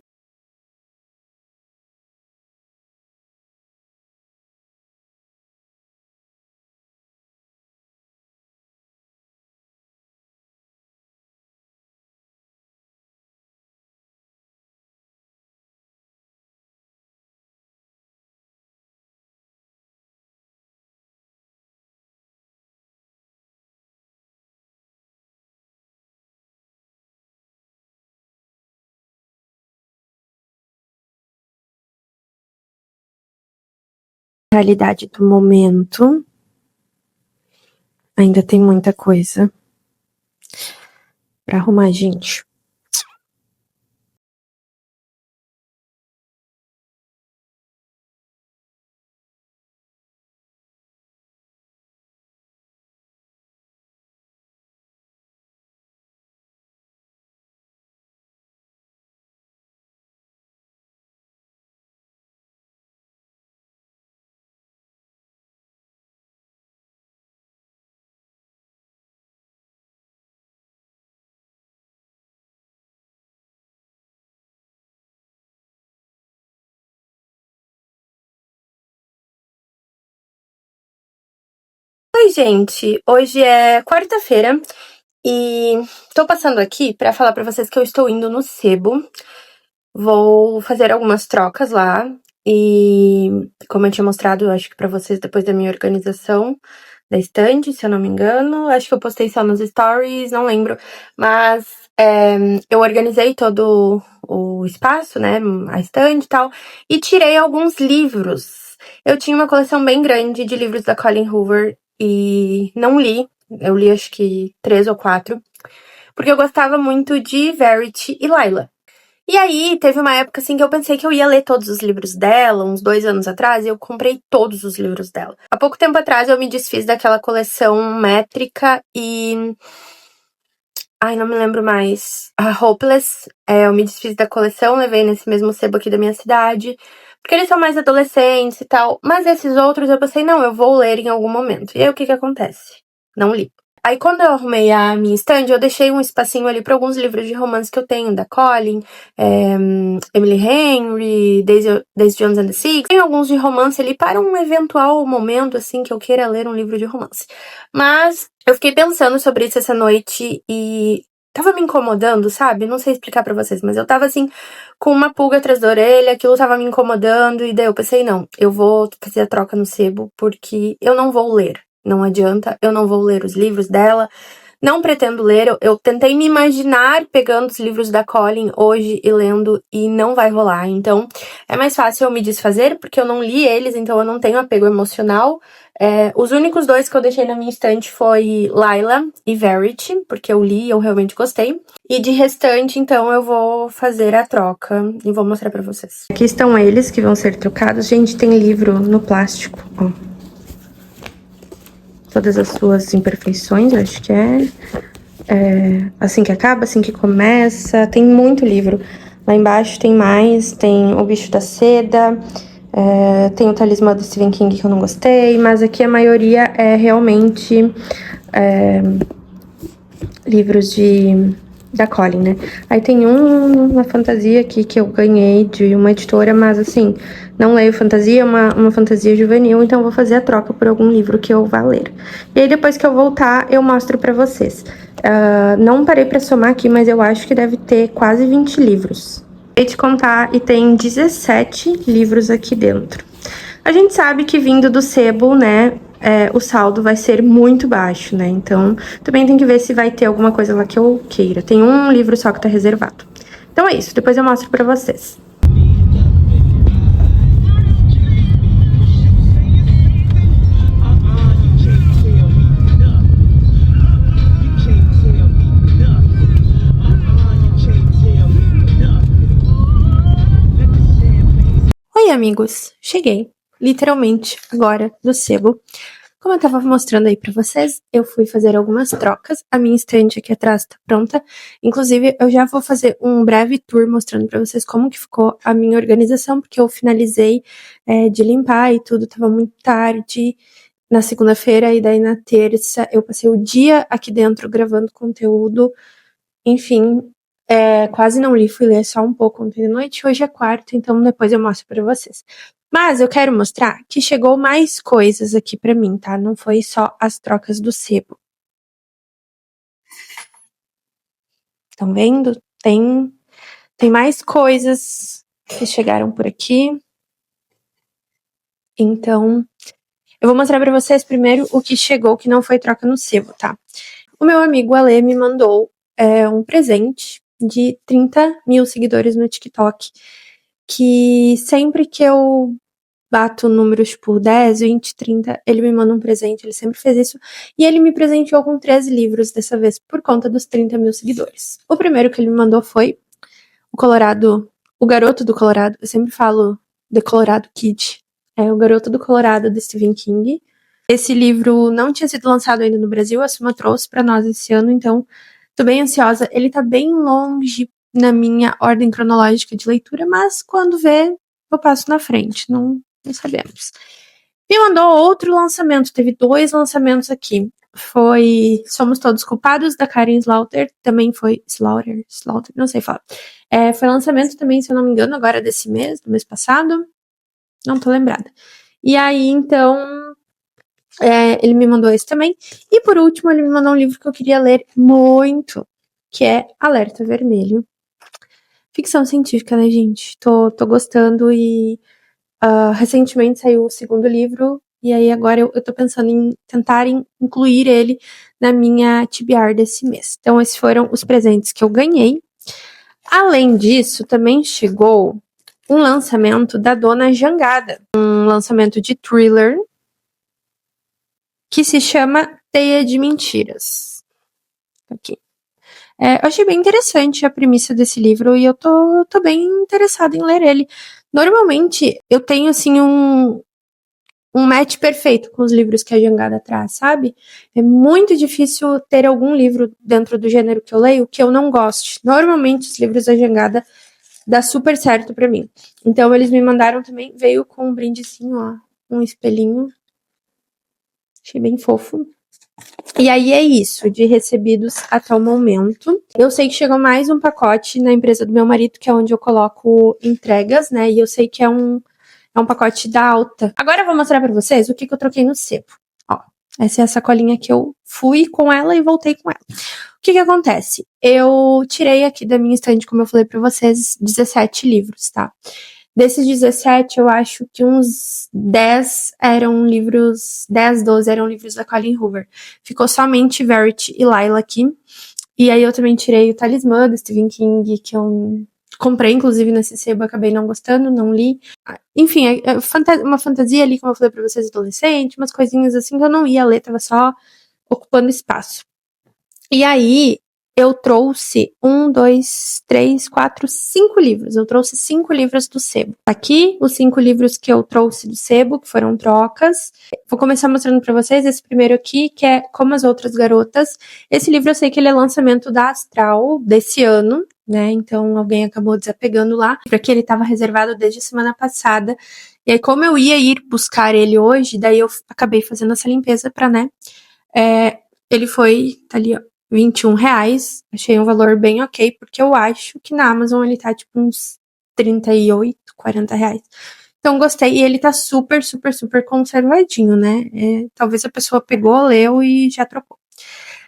Realidade do momento. Ainda tem muita coisa pra arrumar, gente. Oi, gente. Hoje é quarta-feira e tô passando aqui pra falar pra vocês que eu estou indo no sebo. Vou fazer algumas trocas lá e, como eu tinha mostrado, acho que pra vocês depois da minha organização da estante, se eu não me engano, acho que eu postei só nos stories, não lembro, mas eu organizei todo o espaço, né, a estante e tal, e tirei alguns livros. Eu tinha uma coleção bem grande de livros da Colleen Hoover e não li. Eu li acho que 3 ou 4, porque eu gostava muito de Verity e Lila. E aí, teve uma época assim que eu pensei que eu ia ler todos os livros dela, uns 2 anos atrás, e eu comprei todos os livros dela. Há pouco tempo atrás eu me desfiz daquela coleção métrica e. Ai, não me lembro mais. A Hopeless. Eu me desfiz da coleção, levei nesse mesmo sebo aqui da minha cidade. Porque eles são mais adolescentes e tal. Mas esses outros eu pensei, não, eu vou ler em algum momento. E aí o que acontece? Não li. Aí, quando eu arrumei a minha estande, eu deixei um espacinho ali para alguns livros de romance que eu tenho, da Colleen, Emily Henry, Daisy Jones and the Six. Tem alguns de romance ali para um eventual momento, assim, que eu queira ler um livro de romance. Mas eu fiquei pensando sobre isso essa noite e tava me incomodando, sabe? Não sei explicar pra vocês, mas eu tava assim, com uma pulga atrás da orelha, aquilo tava me incomodando, e daí eu pensei, não, eu vou fazer a troca no sebo, porque eu não vou ler. Não adianta, eu não vou ler os livros dela, não pretendo ler. Eu tentei me imaginar pegando os livros da Colleen hoje e lendo, e não vai rolar. Então, é mais fácil eu me desfazer, porque eu não li eles, então eu não tenho apego emocional. Os únicos 2 que eu deixei na minha estante foi Lila e Verity, porque eu li e eu realmente gostei. E de restante, então, eu vou fazer a troca e vou mostrar pra vocês. Aqui estão eles que vão ser trocados. Gente, tem livro no plástico, ó. Todas as suas imperfeições, eu acho que assim que acaba, assim que começa. Tem muito livro. Lá embaixo tem mais, tem O Bicho da Seda, tem o Talismã do Stephen King que eu não gostei, mas aqui a maioria é realmente livros de da Colin, né? Aí tem uma fantasia aqui que eu ganhei de uma editora, mas assim, não leio fantasia, é uma fantasia juvenil, então eu vou fazer a troca por algum livro que eu vá ler. E aí depois que eu voltar, eu mostro pra vocês. Não parei pra somar aqui, mas eu acho que deve ter quase 20 livros. Acabei de contar e tem 17 livros aqui dentro. A gente sabe que vindo do sebo, né, o saldo vai ser muito baixo, né? Então, também tem que ver se vai ter alguma coisa lá que eu queira. Tem um livro só que tá reservado. Então é isso, depois eu mostro pra vocês. Oi, amigos! Cheguei, literalmente, agora, do sebo. Como eu tava mostrando aí pra vocês, eu fui fazer algumas trocas. A minha estante aqui atrás tá pronta. Inclusive, eu já vou fazer um breve tour mostrando pra vocês como que ficou a minha organização, porque eu finalizei de limpar e tudo, tava muito tarde na segunda-feira, e daí na terça eu passei o dia aqui dentro gravando conteúdo. Enfim, quase não li, fui ler só um pouco ontem de noite. Hoje é quarta, então depois eu mostro pra vocês. Mas eu quero mostrar que chegou mais coisas aqui pra mim, tá? Não foi só as trocas do sebo. Estão vendo? Tem mais coisas que chegaram por aqui. Então, eu vou mostrar pra vocês primeiro o que chegou, que não foi troca no sebo, tá? O meu amigo Ale me mandou um presente de 30 mil seguidores no TikTok, que sempre que eu bato números tipo 10, 20, 30, ele me manda um presente, ele sempre fez isso, e ele me presenteou com 13 livros dessa vez, por conta dos 30 mil seguidores. O primeiro que ele me mandou foi o Garoto do Colorado, eu sempre falo The Colorado Kid, o Garoto do Colorado, de Stephen King. Esse livro não tinha sido lançado ainda no Brasil, a Suma trouxe pra nós esse ano, então tô bem ansiosa. Ele tá bem longe na minha ordem cronológica de leitura, mas quando vê, eu passo na frente, não sabemos. Me mandou outro lançamento, teve 2 lançamentos aqui. Foi Somos Todos Culpados, da Karen Slaughter, também foi Slaughter, não sei falar. Foi lançamento também, se eu não me engano, agora desse mês, do mês passado, não tô lembrada. E aí, então, ele me mandou esse também. E por último, ele me mandou um livro que eu queria ler muito, que é Alerta Vermelho. Ficção científica, né, gente? Tô gostando e recentemente saiu o segundo livro, e aí agora eu tô pensando em tentar incluir ele na minha TBR desse mês. Então, esses foram os presentes que eu ganhei. Além disso, também chegou um lançamento da Dona Jangada, um lançamento de thriller que se chama Teia de Mentiras. Aqui. Eu achei bem interessante a premissa desse livro e eu tô bem interessada em ler ele. Normalmente, eu tenho, assim, um match perfeito com os livros que a Jangada traz, sabe? É muito difícil ter algum livro dentro do gênero que eu leio que eu não goste. Normalmente, os livros da Jangada dá super certo pra mim. Então, eles me mandaram também, veio com um brindezinho, ó, um espelhinho. Achei bem fofo. E aí é isso, de recebidos até o momento. Eu sei que chegou mais um pacote na empresa do meu marido, que é onde eu coloco entregas, né? E eu sei que é um pacote da Alta. Agora eu vou mostrar pra vocês o que eu troquei no sebo. Ó, essa é a sacolinha que eu fui com ela e voltei com ela. O que acontece? Eu tirei aqui da minha estante, como eu falei pra vocês, 17 livros, tá? Desses 17, eu acho que uns 10 eram livros, 10, 12 eram livros da Colleen Hoover. Ficou somente Verity e Lila aqui. E aí eu também tirei o Talismã, do Stephen King, que eu comprei, inclusive, nesse sebo, acabei não gostando, não li. Enfim, uma fantasia ali, como eu falei pra vocês, adolescente, umas coisinhas assim que eu não ia ler, tava só ocupando espaço. E aí, eu trouxe 5 livros. Eu trouxe 5 livros do sebo. Aqui, os 5 livros que eu trouxe do sebo, que foram trocas. Vou começar mostrando pra vocês esse primeiro aqui, que é Como as Outras Garotas. Esse livro eu sei que ele é lançamento da Astral desse ano, né? Então, alguém acabou desapegando lá. Porque ele estava reservado desde a semana passada. E aí, como eu ia ir buscar ele hoje, daí eu acabei fazendo essa limpeza pra, né? Ele foi, tá ali, ó, R$ 21. Achei um valor bem ok, porque eu acho que na Amazon ele tá tipo uns R$ 38, R$ 40. Então gostei, e ele tá super, super, super conservadinho, né? Talvez a pessoa pegou, leu e já trocou.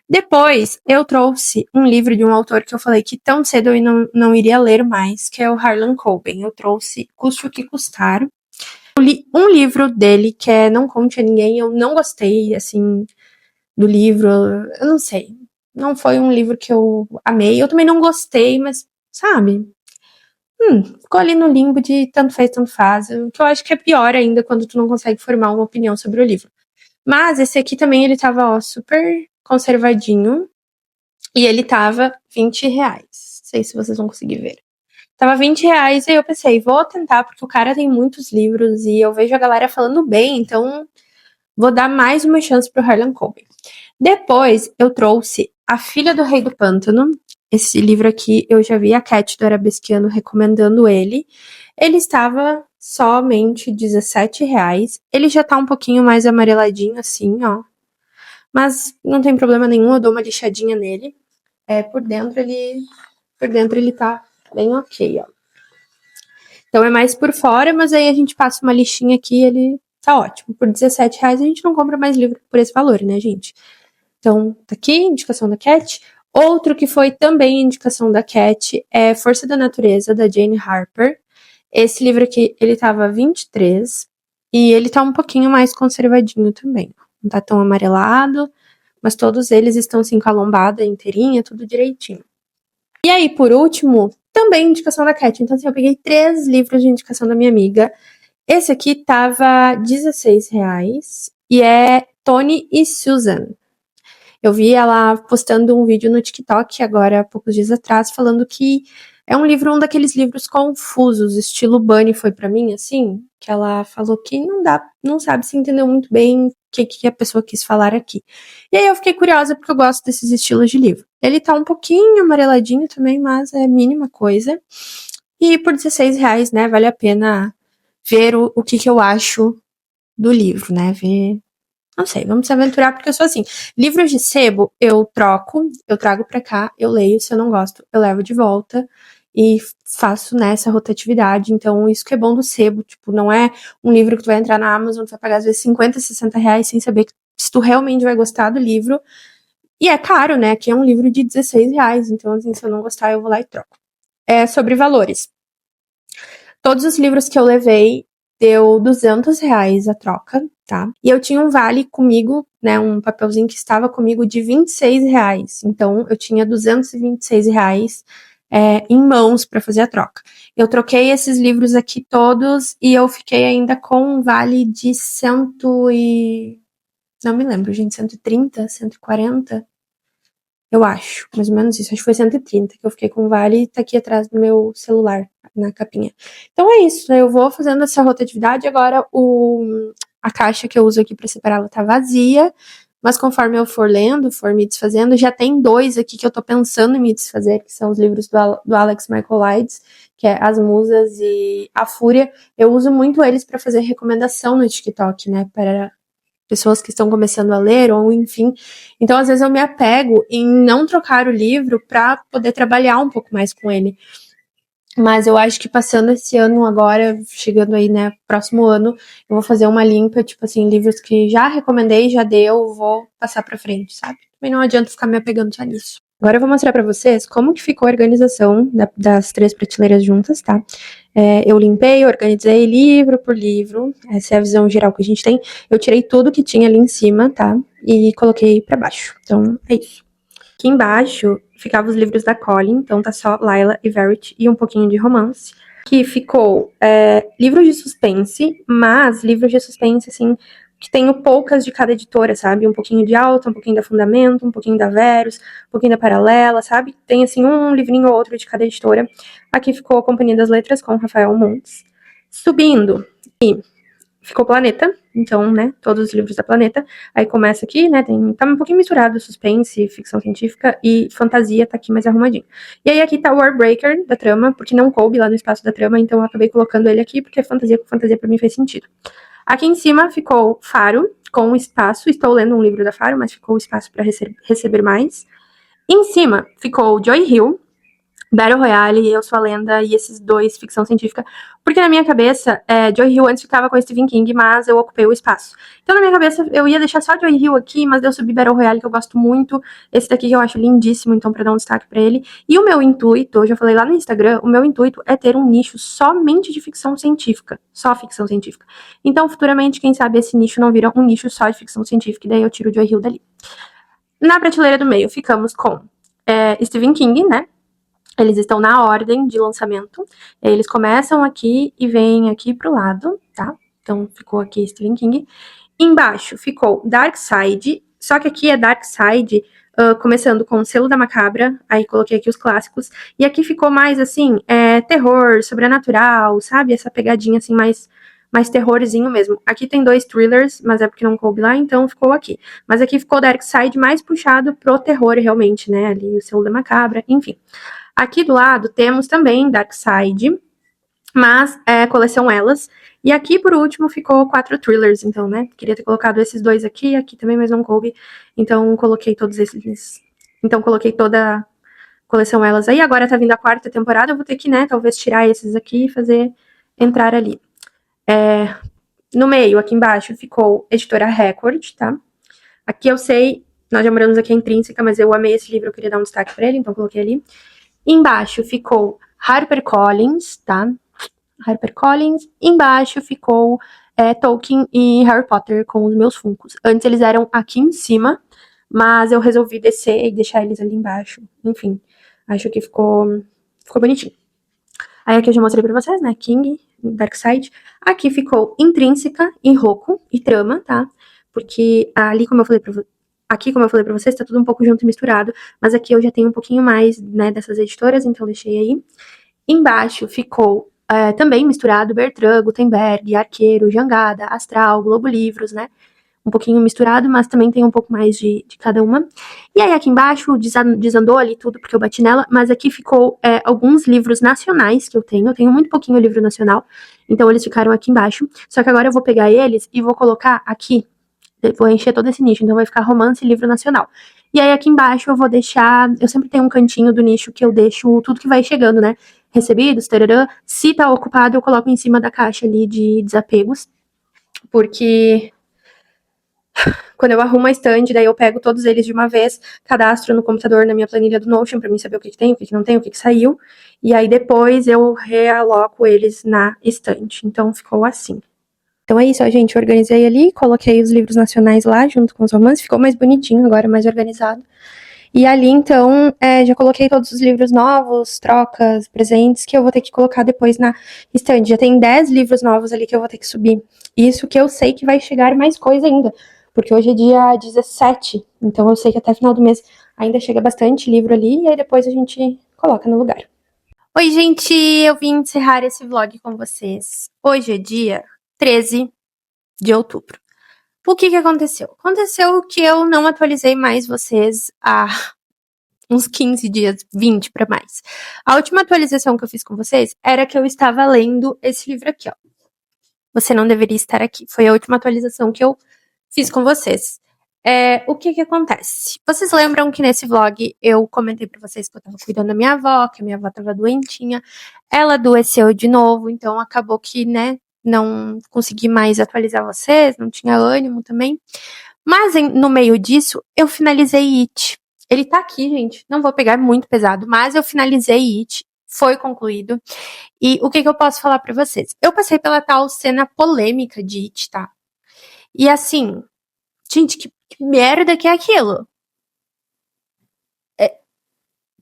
Depois, eu trouxe um livro de um autor que eu falei que tão cedo eu não iria ler mais, que é o Harlan Coben. Eu trouxe Custe o que Custar. Eu li um livro dele, que é Não Conte a Ninguém. Eu não gostei, assim, do livro. Eu não sei. Não foi um livro que eu amei. Eu também não gostei, mas, sabe? Ficou ali no limbo de tanto fez, tanto faz. O que eu acho que é pior ainda quando tu não consegue formar uma opinião sobre o livro. Mas esse aqui também, ele tava, ó, super conservadinho. E ele tava R$ 20. Não sei se vocês vão conseguir ver. Tava R$ 20 e eu pensei, vou tentar, porque o cara tem muitos livros e eu vejo a galera falando bem, então vou dar mais uma chance pro Harlan Coben. Depois eu trouxe A Filha do Rei do Pântano. Esse livro aqui eu já vi a Cat do Arabesquiano recomendando ele. Ele estava somente R$ 17. Ele já tá um pouquinho mais amareladinho assim, ó. Mas não tem problema nenhum, eu dou uma lixadinha nele. Por dentro ele tá bem ok, ó. Então é mais por fora, mas aí a gente passa uma lixinha aqui e ele tá ótimo. Por R$ 17 a gente não compra mais livro por esse valor, né, gente? Então, tá aqui, indicação da Cat. Outro que foi também indicação da Cat é Força da Natureza, da Jane Harper. Esse livro aqui, ele tava 23 e ele tá um pouquinho mais conservadinho também. Não tá tão amarelado, mas todos eles estão assim com a lombada inteirinha, tudo direitinho. E aí, por último, também indicação da Cat. Então, assim, eu peguei 3 livros de indicação da minha amiga. Esse aqui tava R$ 16 e é Tony e Susan. Eu vi ela postando um vídeo no TikTok agora, há poucos dias atrás, falando que é um daqueles livros confusos, estilo Bunny foi pra mim, assim, que ela falou que não sabe se entendeu muito bem o que a pessoa quis falar aqui. E aí eu fiquei curiosa porque eu gosto desses estilos de livro. Ele tá um pouquinho amareladinho também, mas é mínima coisa. E por R$ 16, né, vale a pena ver o que eu acho do livro, né, ver. Não sei, vamos se aventurar, porque eu sou assim. Livros de sebo, eu troco, eu trago pra cá, eu leio, se eu não gosto, eu levo de volta e faço nessa rotatividade. Então, isso que é bom do sebo, tipo, não é um livro que tu vai entrar na Amazon, tu vai pagar às vezes R$ 50, R$ 60 sem saber se tu realmente vai gostar do livro. E é caro, né? Aqui é um livro de R$ 16, então, assim, se eu não gostar, eu vou lá e troco. Sobre valores. Todos os livros que eu levei deu R$ 200 a troca, tá? E eu tinha um vale comigo, né? Um papelzinho que estava comigo de R$ 26. Então, eu tinha R$ 226 em mãos para fazer a troca. Eu troquei esses livros aqui todos e eu fiquei ainda com um vale de não me lembro, gente, 130, 140? Eu acho, mais ou menos isso. Acho que foi 130 que eu fiquei com o vale e tá aqui atrás do meu celular, na capinha. Então é isso, né? Eu vou fazendo essa rotatividade. Agora a caixa que eu uso aqui pra separar, ela tá vazia. Mas conforme eu for lendo, for me desfazendo, já tem 2 aqui que eu tô pensando em me desfazer, que são os livros do Alex Michael Lides, que é As Musas e A Fúria. Eu uso muito eles pra fazer recomendação no TikTok, né? Para pessoas que estão começando a ler, ou enfim. Então, às vezes, eu me apego em não trocar o livro para poder trabalhar um pouco mais com ele. Mas eu acho que passando esse ano agora, chegando aí, né, próximo ano, eu vou fazer uma limpa, tipo assim, livros que já recomendei, já deu, vou passar pra frente, sabe? Também não adianta ficar me apegando só nisso. Agora eu vou mostrar pra vocês como que ficou a organização das 3 prateleiras juntas, tá? Eu limpei, organizei livro por livro, essa é a visão geral que a gente tem. Eu tirei tudo que tinha ali em cima, tá? E coloquei pra baixo. Então, é isso. Aqui embaixo ficavam os livros da Colin, então tá só Lila e Verity e um pouquinho de romance. Aqui ficou livros de suspense, mas livros de suspense, assim, que tenho poucas de cada editora, sabe? Um pouquinho de Alta, um pouquinho da Fundamento, um pouquinho da Verus, um pouquinho da Paralela, sabe? Tem, assim, um livrinho ou outro de cada editora. Aqui ficou a Companhia das Letras com Rafael Montes. Subindo, e ficou Planeta, então, né, todos os livros da Planeta. Aí começa aqui, né, tá um pouquinho misturado suspense, ficção científica e fantasia, tá aqui mais arrumadinho. E aí aqui tá o Warbreaker da trama, porque não coube lá no espaço da trama, então eu acabei colocando ele aqui, porque fantasia com fantasia pra mim faz sentido. Aqui em cima ficou Faro, com espaço, estou lendo um livro da Faro, mas ficou espaço pra receber mais. Em cima ficou Joy Hill, Battle Royale, Eu Sou a Lenda e esses dois, ficção científica. Porque na minha cabeça, Joy Hill antes ficava com Stephen King, mas eu ocupei o espaço. Então na minha cabeça eu ia deixar só Joy Hill aqui, mas eu subi Battle Royale, que eu gosto muito. Esse daqui que eu acho lindíssimo, então pra dar um destaque pra ele. E o meu intuito, eu já falei lá no Instagram, o meu intuito é ter um nicho somente de ficção científica. Só ficção científica. Então futuramente, quem sabe esse nicho não vira um nicho só de ficção científica, e daí eu tiro o Joy Hill dali. Na prateleira do meio ficamos com Stephen King, né? Eles estão na ordem de lançamento. Eles começam aqui e vêm aqui pro lado, tá? Então ficou aqui Stephen King. Embaixo ficou Dark Side, só que aqui é Dark Side, começando com o Selo da Macabra, aí coloquei aqui os clássicos, e aqui ficou mais assim, terror, sobrenatural, sabe? Essa pegadinha assim, mais terrorzinho mesmo. Aqui tem 2 thrillers, mas é porque não coube lá, então ficou aqui. Mas aqui ficou Dark Side mais puxado pro terror realmente, né? Ali o Selo da Macabra, enfim. Aqui do lado temos também Dark Side, mas coleção Elas. E aqui, por último, ficou 4 thrillers, então, né? Queria ter colocado esses 2 aqui também, mas não coube. Então, coloquei todos esses. Então, coloquei toda a coleção Elas aí. Agora tá vindo a 4ª temporada, eu vou ter que, né, talvez tirar esses aqui e fazer entrar ali. No meio, aqui embaixo, ficou Editora Record, tá? Aqui eu sei, nós já moramos aqui em Intrínseca, mas eu amei esse livro, eu queria dar um destaque pra ele, então coloquei ali. Embaixo ficou HarperCollins, tá? HarperCollins. Embaixo ficou Tolkien e Harry Potter com os meus Funkos. Antes eles eram aqui em cima, mas eu resolvi descer e deixar eles ali embaixo. Enfim, acho que ficou bonitinho. Aí aqui eu já mostrei pra vocês, né? King, Darkseid. Aqui ficou Intrínseca e Roku e Trama, tá? Porque ali, como eu falei pra vocês, tá tudo um pouco junto e misturado, mas aqui eu já tenho um pouquinho mais, né, dessas editoras, então deixei aí. Embaixo ficou também misturado Bertrand, Gutenberg, Arqueiro, Jangada, Astral, Globo Livros, né? Um pouquinho misturado, mas também tem um pouco mais de cada uma. E aí aqui embaixo desandou ali tudo porque eu bati nela, mas aqui ficou alguns livros nacionais que eu tenho. Eu tenho muito pouquinho livro nacional, então eles ficaram aqui embaixo. Só que agora eu vou pegar eles e vou colocar aqui. Vou encher todo esse nicho, então vai ficar romance e livro nacional. E aí aqui embaixo eu vou deixar, eu sempre tenho um cantinho do nicho que eu deixo tudo que vai chegando, né? Recebidos, tararã. Se tá ocupado, eu coloco em cima da caixa ali de desapegos, porque quando eu arrumo a estande, daí eu pego todos eles de uma vez, cadastro no computador na minha planilha do Notion pra mim saber o que tem, o que não tem, o que saiu, e aí depois eu realoco eles na estante. Então ficou assim. Então é isso, ó, gente. Eu organizei ali, coloquei os livros nacionais lá, junto com os romances. Ficou mais bonitinho agora, mais organizado. E ali, então, já coloquei todos os livros novos, trocas, presentes, que eu vou ter que colocar depois na estante. Já tem 10 livros novos ali que eu vou ter que subir. Isso que eu sei que vai chegar mais coisa ainda. Porque hoje é dia 17, então eu sei que até final do mês ainda chega bastante livro ali, e aí depois a gente coloca no lugar. Oi, gente! Eu vim encerrar esse vlog com vocês. Hoje é dia 13 de outubro. O que aconteceu? Aconteceu que eu não atualizei mais vocês há uns 15 dias, 20 para mais. A última atualização que eu fiz com vocês era que eu estava lendo esse livro aqui, ó. Você não deveria estar aqui. Foi a última atualização que eu fiz com vocês. O que acontece? Vocês lembram que nesse vlog eu comentei pra vocês que eu tava cuidando da minha avó, que a minha avó tava doentinha. Ela adoeceu de novo, então acabou que, né, não consegui mais atualizar vocês, não tinha ânimo também. Mas no meio disso, eu finalizei It. Ele tá aqui, gente. Não vou pegar muito pesado, mas eu finalizei It. Foi concluído. E o que eu posso falar pra vocês? Eu passei pela tal cena polêmica de It, tá? E assim, gente, que merda que é aquilo?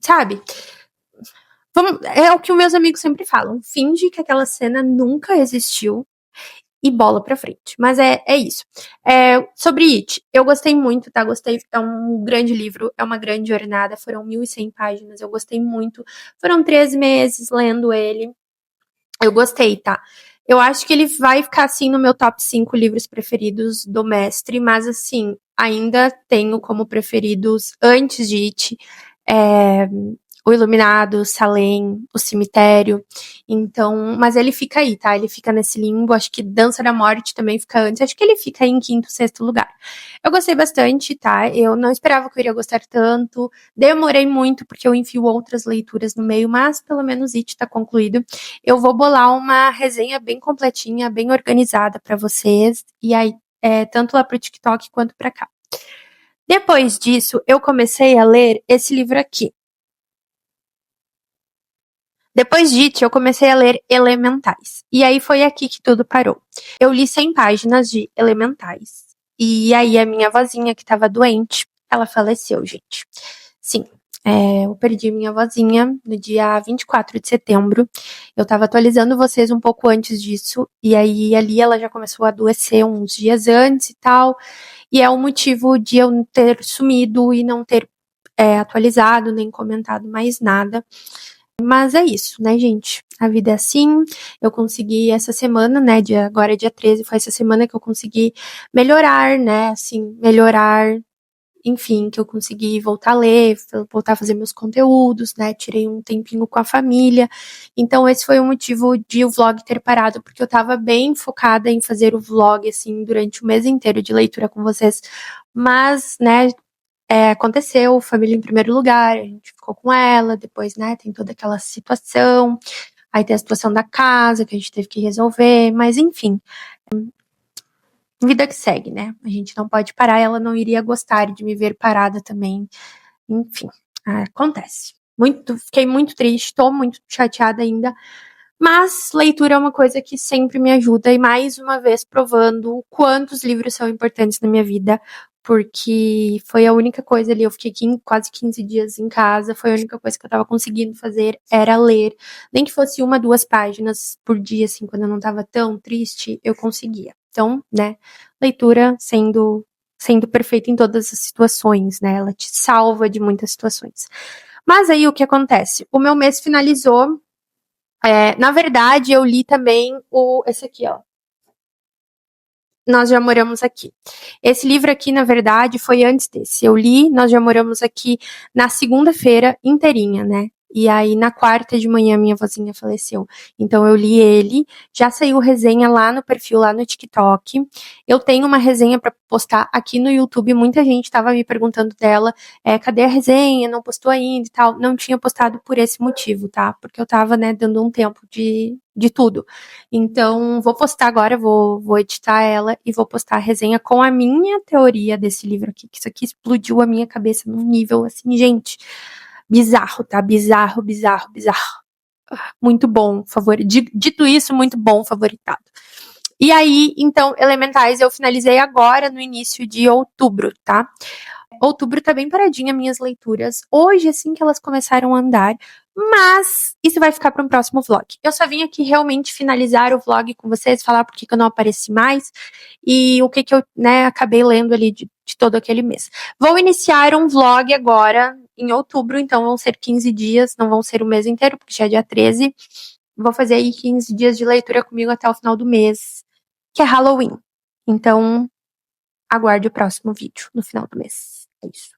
Sabe? É o que os meus amigos sempre falam. Finge que aquela cena nunca existiu e bola pra frente. Mas é isso. Sobre It, eu gostei muito, tá? Gostei. É um grande livro, é uma grande jornada. Foram 1.100 páginas, eu gostei muito. Foram 3 meses lendo ele. Eu gostei, tá? Eu acho que ele vai ficar, assim, no meu top 5 livros preferidos do mestre, mas, assim, ainda tenho como preferidos, antes de It, O Iluminado, Salem, O Cemitério. Então, mas ele fica aí, tá? Ele fica nesse limbo. Acho que Dança da Morte também fica antes. Acho que ele fica aí em quinto, sexto lugar. Eu gostei bastante, tá? Eu não esperava que eu iria gostar tanto. Demorei muito, porque eu enfio outras leituras no meio, mas pelo menos It tá concluído. Eu vou bolar uma resenha bem completinha, bem organizada pra vocês. E aí, tanto lá pro TikTok quanto pra cá. Depois disso, eu comecei a ler esse livro aqui. Depois de It, eu comecei a ler Elementais. E aí foi aqui que tudo parou. Eu li 100 páginas de Elementais. E aí a minha vozinha, que estava doente, ela faleceu, gente. Sim, eu perdi minha vozinha no dia 24 de setembro. Eu estava atualizando vocês um pouco antes disso. E aí ali ela já começou a adoecer uns dias antes e tal. E é o motivo de eu ter sumido e não ter atualizado, nem comentado mais nada. Mas é isso, né, gente? A vida é assim. Eu consegui essa semana, né? Agora é dia 13, foi essa semana que eu consegui melhorar, né? Assim, melhorar. Enfim, que eu consegui voltar a ler, voltar a fazer meus conteúdos, né? Tirei um tempinho com a família. Então, esse foi o motivo de o vlog ter parado, porque eu tava bem focada em fazer o vlog, assim, durante o mês inteiro de leitura com vocês. Mas, né, aconteceu, família em primeiro lugar, a gente ficou com ela, depois, né, tem toda aquela situação, aí tem a situação da casa que a gente teve que resolver, mas enfim, vida que segue, né, a gente não pode parar, ela não iria gostar de me ver parada também, enfim, acontece. Fiquei muito triste, tô muito chateada ainda, mas leitura é uma coisa que sempre me ajuda, e mais uma vez provando o quanto os livros são importantes na minha vida, porque foi a única coisa ali, eu fiquei quase 15 dias em casa, foi a única coisa que eu tava conseguindo fazer, era ler. Nem que fosse 1, 2 páginas por dia, assim, quando eu não tava tão triste, eu conseguia. Então, né, leitura sendo perfeita em todas as situações, né, ela te salva de muitas situações. Mas aí, o que acontece? O meu mês finalizou, na verdade, eu li também esse aqui, ó. Nós Já Moramos Aqui. Esse livro aqui, na verdade, foi antes desse. Eu li Nós Já Moramos Aqui na segunda-feira inteirinha, né? E aí, na quarta de manhã, minha vozinha faleceu. Então, eu li ele. Já saiu resenha lá no perfil, lá no TikTok. Eu tenho uma resenha para postar aqui no YouTube. Muita gente estava me perguntando dela. Cadê a resenha? Não postou ainda e tal. Não tinha postado por esse motivo, tá? Porque eu tava, né, dando um tempo de tudo. Então, vou postar agora, vou editar ela e vou postar a resenha com a minha teoria desse livro aqui, que isso aqui explodiu a minha cabeça num nível assim, gente, bizarro, tá? Bizarro, bizarro, bizarro. Muito bom, dito isso, muito bom, favoritado. E aí, então, Elementais eu finalizei agora no início de outubro, tá? Outubro tá bem paradinha minhas leituras. Hoje, assim que elas começaram a andar. Mas isso vai ficar para um próximo vlog. Eu só vim aqui realmente finalizar o vlog com vocês, falar por que eu não apareci mais e o que eu, né, acabei lendo ali de todo aquele mês. Vou iniciar um vlog agora em outubro, então vão ser 15 dias, não vão ser o mês inteiro, porque já é dia 13. Vou fazer aí 15 dias de leitura comigo até o final do mês, que é Halloween. Então, aguarde o próximo vídeo no final do mês. É isso.